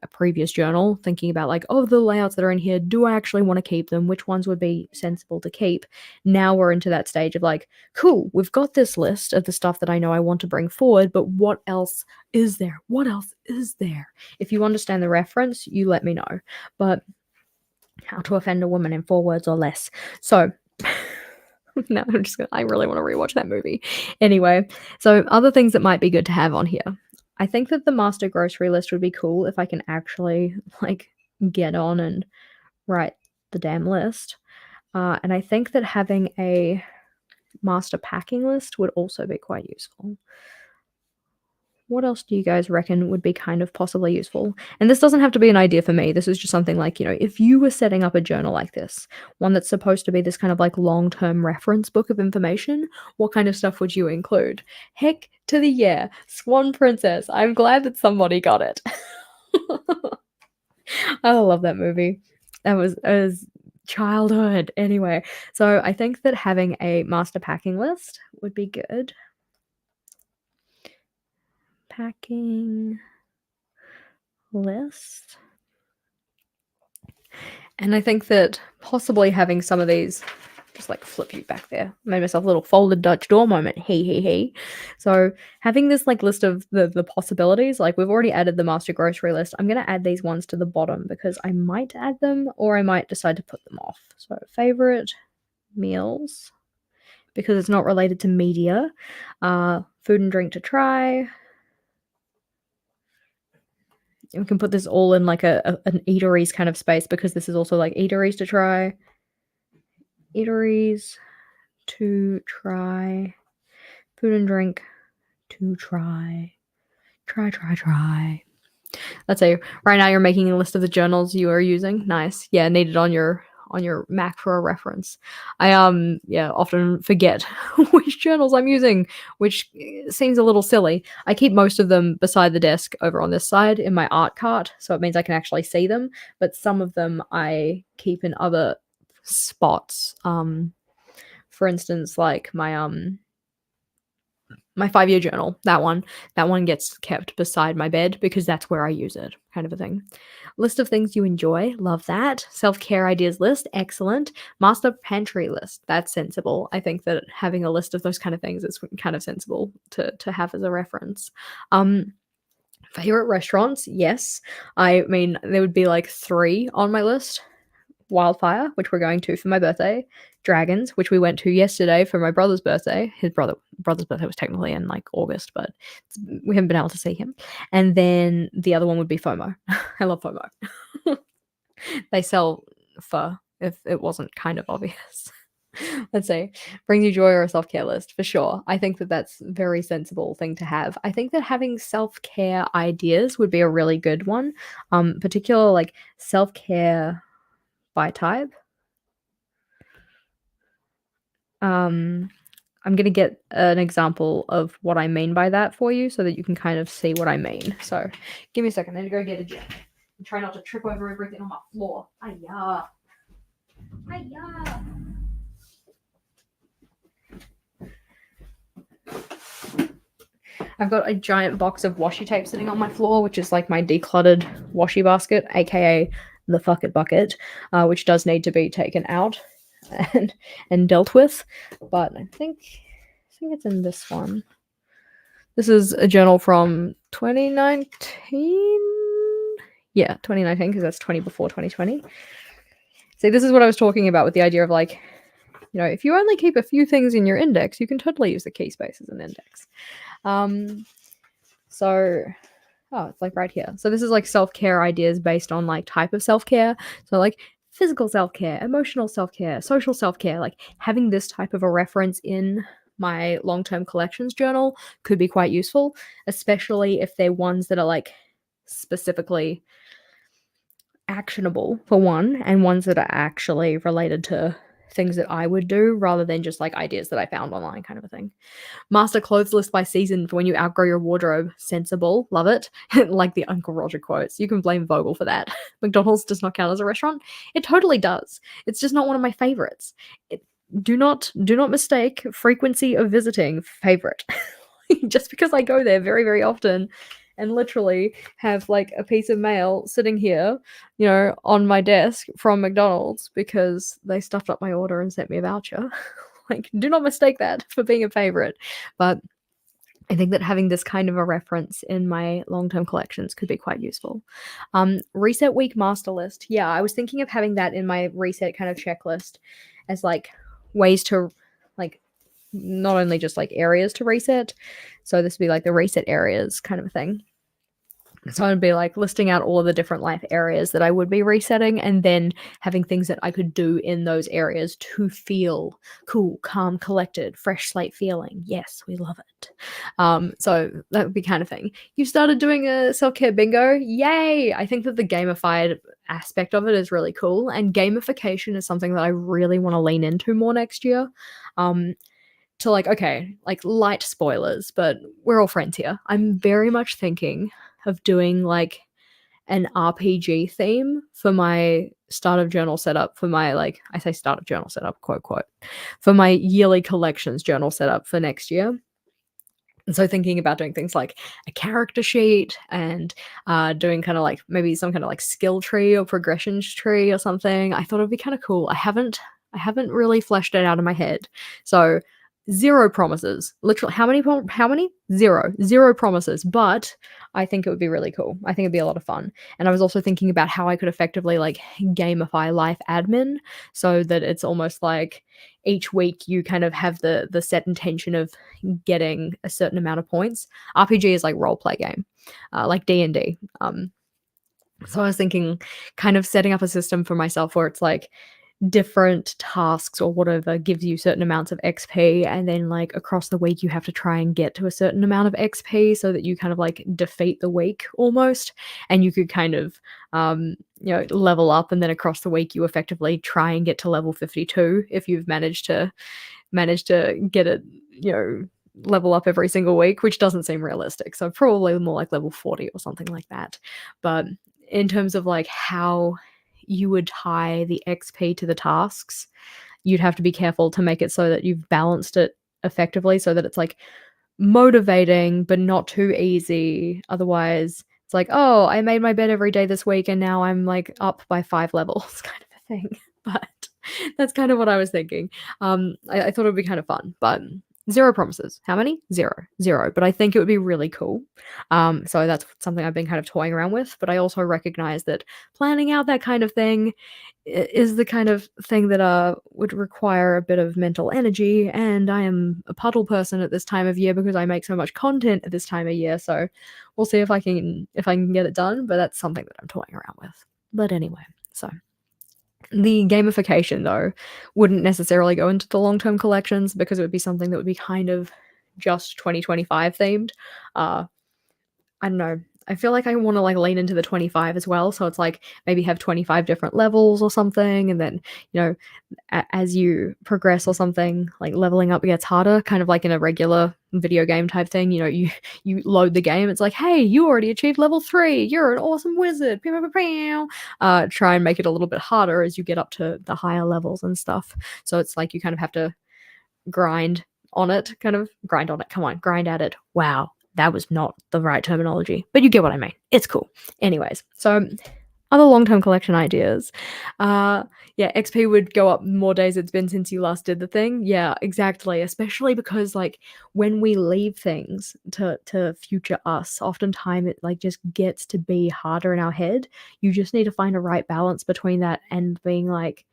a previous journal, thinking about like, oh, the layouts that are in here, do I actually want to keep them? Which ones would be sensible to keep? Now we're into that stage of like, cool, we've got this list of the stuff that I know I want to bring forward, but what else is there? What else is there? If you understand the reference, you let me know. But how to offend a woman in 4 words or less. So no, I really want to rewatch that movie. Anyway, so other things that might be good to have on here. I think that the master grocery list would be cool if I can actually like get on and write the damn list. And I think that having a master packing list would also be quite useful. What else do you guys reckon would be kind of possibly useful? And this doesn't have to be an idea for me. This is just something like, if you were setting up a journal like this, one that's supposed to be this kind of like long-term reference book of information, what kind of stuff would you include? Heck to the yeah, Swan Princess. I'm glad that somebody got it. I love that movie. That was childhood. Anyway, so I think that having a master packing list would be good. Packing list. And I think that possibly having some of these, just like flip you back there, made myself a little folded Dutch door moment. He. So having this like list of the possibilities, like we've already added the master grocery list. I'm going to add these ones to the bottom because I might add them or I might decide to put them off. So favorite meals, because it's not related to media. Food and drink to try. We can put this all in like an eateries kind of space because this is also like eateries to try. Eateries to try. Food and drink to try. Try. Let's say right now you're making a list of the journals you are using. Nice. Yeah, needed on your Mac for a reference. I often forget which journals I'm using, which seems a little silly. I keep most of them beside the desk over on this side in my art cart, so it means I can actually see them, but some of them I keep in other spots. For instance, like my 5-year journal, that one gets kept beside my bed because that's where I use it, kind of a thing. List of things you enjoy, love that. Self-care ideas list, excellent. Master pantry list, that's sensible. I think that having a list of those kind of things is kind of sensible to have as a reference. Favorite restaurants, yes. I mean, there would be like 3 on my list. Wildfire, which we're going to for my birthday. Dragons, which we went to yesterday for my brother's birthday. His brother's birthday was technically in like August, but we haven't been able to see him. And then the other one would be FOMO. I love FOMO. They sell pho, if it wasn't kind of obvious. Let's see. Brings you joy or a self-care list, for sure. I think that that's a very sensible thing to have. I think that having self-care ideas would be a really good one. Particular like self-care by type. I'm going to get an example of what I mean by that for you so that you can kind of see what I mean. So give me a second. I need to go get a gem. And try not to trip over everything on my floor. Hiya. I've got a giant box of washi tape sitting on my floor, which is like my decluttered washi basket, aka the fuck it bucket, which does need to be taken out and dealt with. But I think it's in this one. This is a journal from 2019. Yeah, 2019, because that's 20 before 2020. See, this is what I was talking about with the idea of like, you know, if you only keep a few things in your index, you can totally use the key space as an index. It's like right here. So this is like self-care ideas based on like type of self-care. So like physical self-care, emotional self-care, social self-care, like having this type of a reference in my long-term collections journal could be quite useful, especially if they're ones that are like specifically actionable for one, and ones that are actually related to things that I would do rather than just like ideas that I found online, kind of a thing. Master clothes list by season for when you outgrow your wardrobe. Sensible. Love it. Like the Uncle Roger quotes. You can blame Vogel for that. McDonald's does not count as a restaurant. It totally does. It's just not one of my favorites. Do not mistake frequency of visiting favorite. Just because I go there very, very often and literally have like a piece of mail sitting here, you know, on my desk from McDonald's because they stuffed up my order and sent me a voucher. Like, do not mistake that for being a favorite. But I think that having this kind of a reference in my long-term collections could be quite useful. Reset week master list. Yeah, I was thinking of having that in my reset kind of checklist as like ways to like not only just like areas to reset. So this would be like the reset areas kind of a thing. So I'd be like listing out all of the different life areas that I would be resetting and then having things that I could do in those areas to feel cool, calm, collected, fresh slate feeling. Yes, we love it. So that would be kind of thing. You started doing a self-care bingo. Yay! I think that the gamified aspect of it is really cool, and gamification is something that I really want to lean into more next year. To like, okay, like light spoilers, but we're all friends here. I'm very much thinking of doing like an RPG theme for my start of journal setup for my, like, I say start of journal setup, quote, for my yearly collections journal setup for next year. And so thinking about doing things like a character sheet and doing kind of like maybe some kind of like skill tree or progressions tree or something, I thought it'd be kind of cool. I haven't really fleshed it out in my head. So zero promises. Literally, how many? Zero. Zero promises. But I think it would be really cool. I think it'd be a lot of fun. And I was also thinking about how I could effectively like gamify life admin so that it's almost like each week you kind of have the set intention of getting a certain amount of points. RPG is like role play game, like D&D. So I was thinking kind of setting up a system for myself where it's like different tasks or whatever gives you certain amounts of XP, and then like across the week you have to try and get to a certain amount of XP so that you kind of like defeat the week almost, and you could kind of level up, and then across the week you effectively try and get to level 52 if you've managed to get it, level up every single week, which doesn't seem realistic. So probably more like level 40 or something like that. But in terms of like how you would tie the XP to the tasks, you'd have to be careful to make it so that you've balanced it effectively so that it's like motivating but not too easy. Otherwise, it's like, oh, I made my bed every day this week and now I'm like up by 5 levels kind of a thing. But that's kind of what I was thinking. I thought it would be kind of fun, but zero promises. How many? Zero. But I think it would be really cool. So that's something I've been kind of toying around with. But I also recognize that planning out that kind of thing is the kind of thing that would require a bit of mental energy. And I am a puddle person at this time of year because I make so much content at this time of year. So we'll see if I can get it done. But that's something that I'm toying around with. But anyway, so. The gamification, though, wouldn't necessarily go into the long-term collections because it would be something that would be kind of just 2025 themed. I don't know. I feel like I wanna, like, lean into the 25 as well, so it's, like, maybe have 25 different levels or something, and then, you know, as you progress or something, like, leveling up gets harder, kind of like in a regular video game type thing. You load the game, it's like, "Hey, you already achieved level 3. You're an awesome wizard. Pew, pew, pew, pew." Try and make it a little bit harder as you get up to the higher levels and stuff. So it's like you kind of have to grind on it, grind on it. Come on, grind at it. Wow, that was not the right terminology, but you get what I mean. It's cool. Anyways, so other long-term collection ideas. Yeah, XP would go up more days it's been since you last did the thing. Yeah, exactly. Especially because like when we leave things to future us, oftentimes it like just gets to be harder in our head. You just need to find a right balance between that and being like,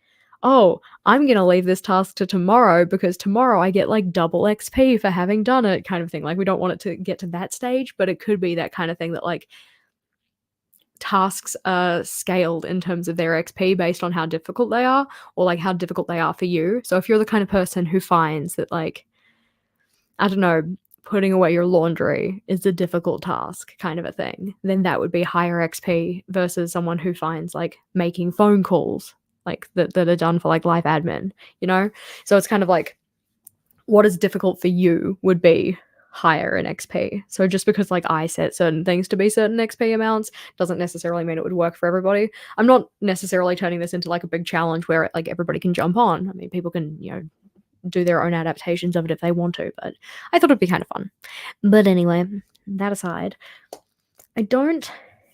oh, I'm gonna leave this task to tomorrow because tomorrow I get like double XP for having done it, kind of thing. Like we don't want it to get to that stage, but it could be that kind of thing that like tasks are scaled in terms of their XP based on how difficult they are or like how difficult they are for you. So if you're the kind of person who finds that like, I don't know, putting away your laundry is a difficult task kind of a thing, then that would be higher XP versus someone who finds like making phone calls like that are done for like live admin, you know? So it's kind of like what is difficult for you would be higher in XP. So just because like I set certain things to be certain XP amounts doesn't necessarily mean it would work for everybody. I'm not necessarily turning this into like a big challenge where like everybody can jump on. I mean, people can, do their own adaptations of it if they want to, but I thought it'd be kind of fun. But anyway, that aside, I don't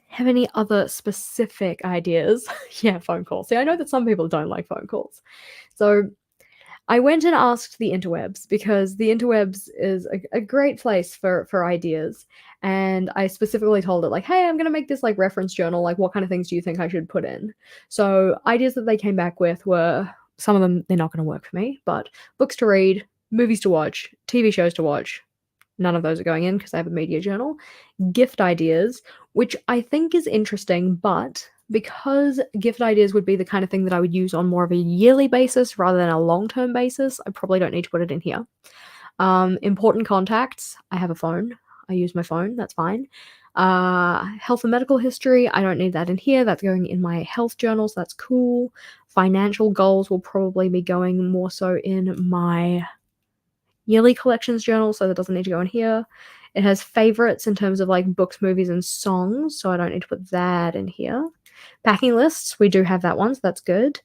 have any other specific ideas. Yeah, phone calls. See, I know that some people don't like phone calls. So I went and asked the interwebs because the interwebs is a great place for ideas. And I specifically told it like, hey, I'm going to make this like reference journal. Like, what kind of things do you think I should put in? So ideas that they came back with were, some of them, they're not going to work for me, but books to read, movies to watch, TV shows to watch. None of those are going in because I have a media journal. Gift ideas, which I think is interesting, but because gift ideas would be the kind of thing that I would use on more of a yearly basis rather than a long-term basis, I probably don't need to put it in here. Important contacts, I have a phone. I use my phone, that's fine. Health and medical history, I don't need that in here. That's going in my health journals, that's cool. Financial goals will probably be going more so in my yearly collections journal, so that doesn't need to go in here. It has favorites in terms of like books, movies, and songs, so I don't need to put that in here. Packing lists, we do have that one, so that's good.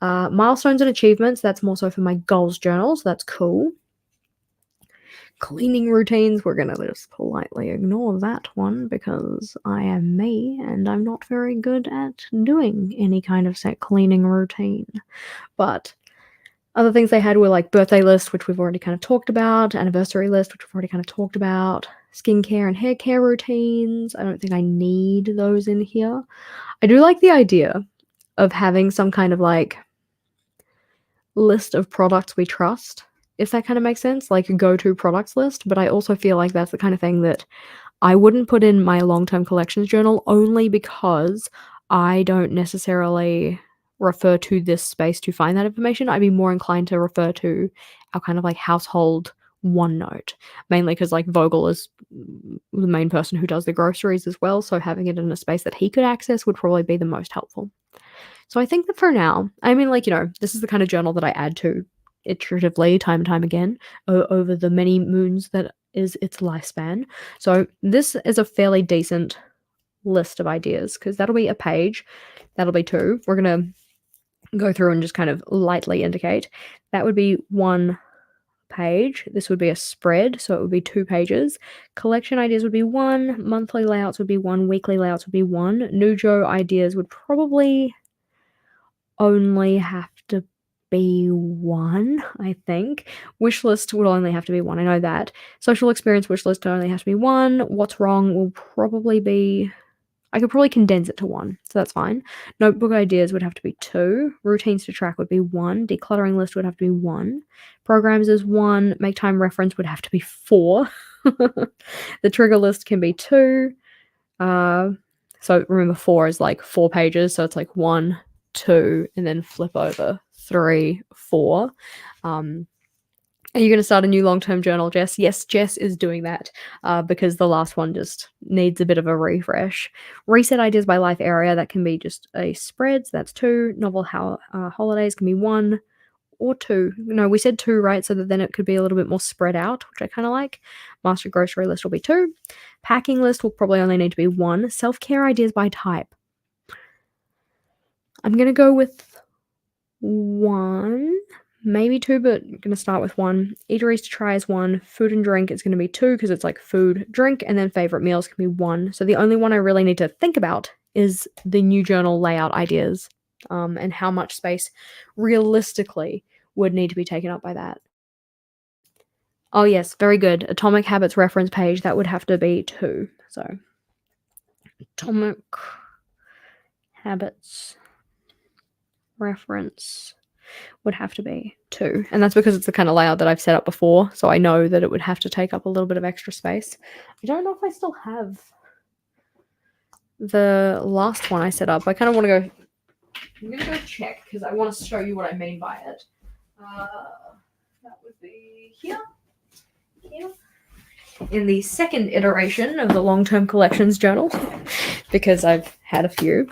Milestones and achievements, that's more so for my goals journal, so that's cool. Cleaning routines, we're gonna just politely ignore that one because I am me and I'm not very good at doing any kind of set cleaning routine. But other things they had were like birthday list, which we've already kind of talked about, anniversary list, which we've already kind of talked about, skincare and hair care routines. I don't think I need those in here. I do like the idea of having some kind of like list of products we trust, if that kind of makes sense, like a go-to products list. But I also feel like that's the kind of thing that I wouldn't put in my long-term collections journal, only because I don't necessarily refer to this space to find that information. I'd be more inclined to refer to our kind of like household OneNote, mainly because like Vogel is the main person who does the groceries as well, so having it in a space that he could access would probably be the most helpful. So I think that for now, I mean, like, this is the kind of journal that I add to iteratively time and time again over the many moons that is its lifespan. So this is a fairly decent list of ideas because that'll be a page, that'll be 2. We're gonna go through and just kind of lightly indicate. That would be 1 page. This would be a spread, so it would be 2 pages. Collection ideas would be 1. Monthly layouts would be 1. Weekly layouts would be 1. Nujo ideas would probably only have to be 1, I think. Wishlist would only have to be 1, I know that. Social experience wishlist only has to be 1. What's wrong will probably be... I could probably condense it to 1, so that's fine. Notebook ideas would have to be 2. Routines to track would be 1. Decluttering list would have to be 1. Programs is 1. Make time reference would have to be 4. The trigger list can be 2. So remember 4 is like 4 pages, so it's like 1, 2, and then flip over 3, 4. Are you going to start a new long-term journal, Jess? Yes, Jess is doing that because the last one just needs a bit of a refresh. Reset ideas by life area, that can be just a spread, so that's 2. Novel holidays can be 1 or 2. No, we said 2, right? So that then it could be a little bit more spread out, which I kind of like. Master grocery list will be 2. Packing list will probably only need to be 1. Self-care ideas by type. I'm going to go with 1. Maybe 2, but I'm going to start with 1. Eateries to try is 1. Food and drink is going to be 2 because it's like food, drink, and then favorite meals can be 1. So the only one I really need to think about is the new journal layout ideas and how much space realistically would need to be taken up by that. Oh yes, very good. Atomic Habits reference page, that would have to be 2. So Atomic Habits reference would have to be 2, and that's because it's the kind of layout that I've set up before, so I know that it would have to take up a little bit of extra space. I don't know if I still have the last one I set up. I kind of want to go... I'm going to go check because I want to show you what I mean by it. That would be here. In the second iteration of the long-term collections journal, because I've had a few.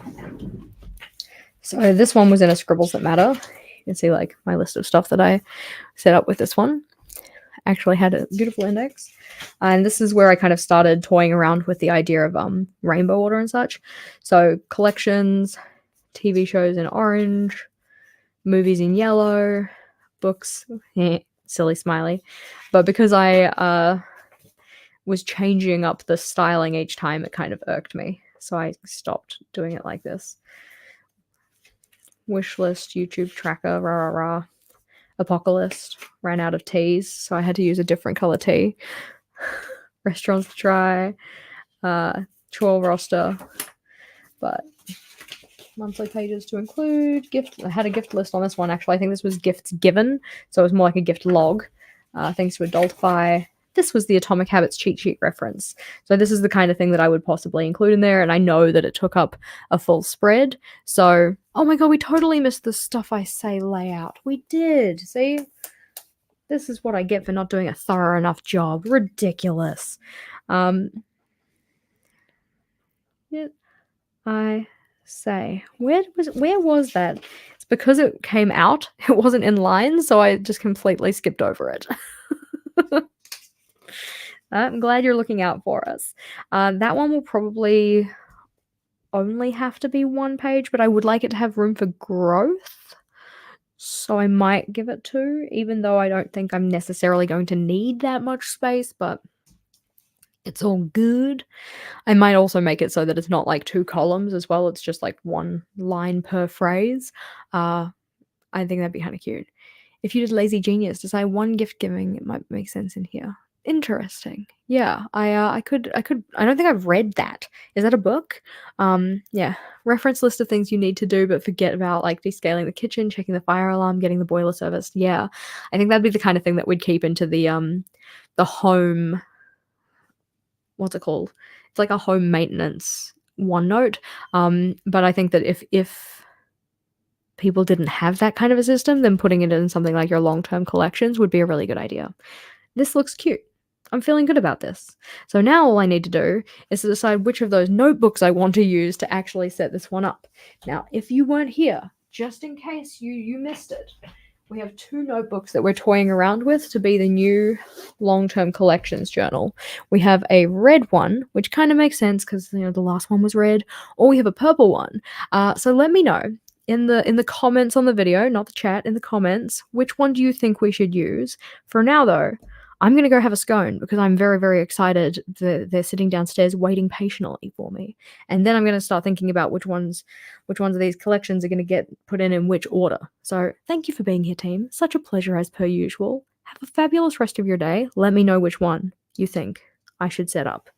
So this one was in a Scribbles That Matter. You can see like my list of stuff that I set up with this one. Actually had a beautiful index. And this is where I kind of started toying around with the idea of rainbow order and such. So collections, TV shows in orange, movies in yellow, books, silly smiley. But because I was changing up the styling each time, it kind of irked me. So I stopped doing it like this. Wishlist, YouTube tracker, rah rah rah. Apocalypse, ran out of teas, so I had to use a different color tea. Restaurants to try, chore roster, but monthly pages to include, gift. I had a gift list on this one actually. I think this was gifts given, so it was more like a gift log. Things to adultify. This was the Atomic Habits cheat sheet reference. So this is the kind of thing that I would possibly include in there, and I know that it took up a full spread. So, oh my god, we totally missed the stuff I say layout. We did. See? This is what I get for not doing a thorough enough job. Ridiculous. Yeah, I say. Where was that? It's because it came out. It wasn't in line, so I just completely skipped over it. I'm glad you're looking out for us. That one will probably only have to be 1 page, but I would like it to have room for growth. so I might give it 2, even though I don't think I'm necessarily going to need that much space, but it's all good. I might also make it so that it's not like 2 columns as well, it's just like 1 line per phrase. I think that'd be kinda cute. If you did Lazy Genius, decide 1 gift giving, it might make sense in here. Interesting. Yeah, I could I don't think I've read that. Is that a book? Yeah. Reference list of things you need to do, but forget about, like, descaling the kitchen, checking the fire alarm, getting the boiler serviced. Yeah. I think that'd be the kind of thing that we'd keep into the home what's it called? It's like a home maintenance OneNote. But I think that if people didn't have that kind of a system, then putting it in something like your long-term collections would be a really good idea. This looks cute. I'm feeling good about this. So now all I need to do is to decide which of those notebooks I want to use to actually set this one up. Now, if you weren't here, just in case you missed it, we have 2 notebooks that we're toying around with to be the new long-term collections journal. We have a red one, which kind of makes sense because the last one was red, or we have a purple one. So let me know in the comments on the video, not the chat, in the comments, which one do you think we should use? For now, though, I'm gonna go have a scone because I'm very, very excited that they're sitting downstairs waiting patiently for me. And then I'm gonna start thinking about which ones of these collections are gonna get put in which order. So thank you for being here, team. Such a pleasure as per usual. Have a fabulous rest of your day. Let me know which one you think I should set up.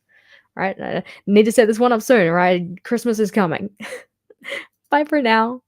All right? I need to set this one up soon, all right? Christmas is coming. Bye for now.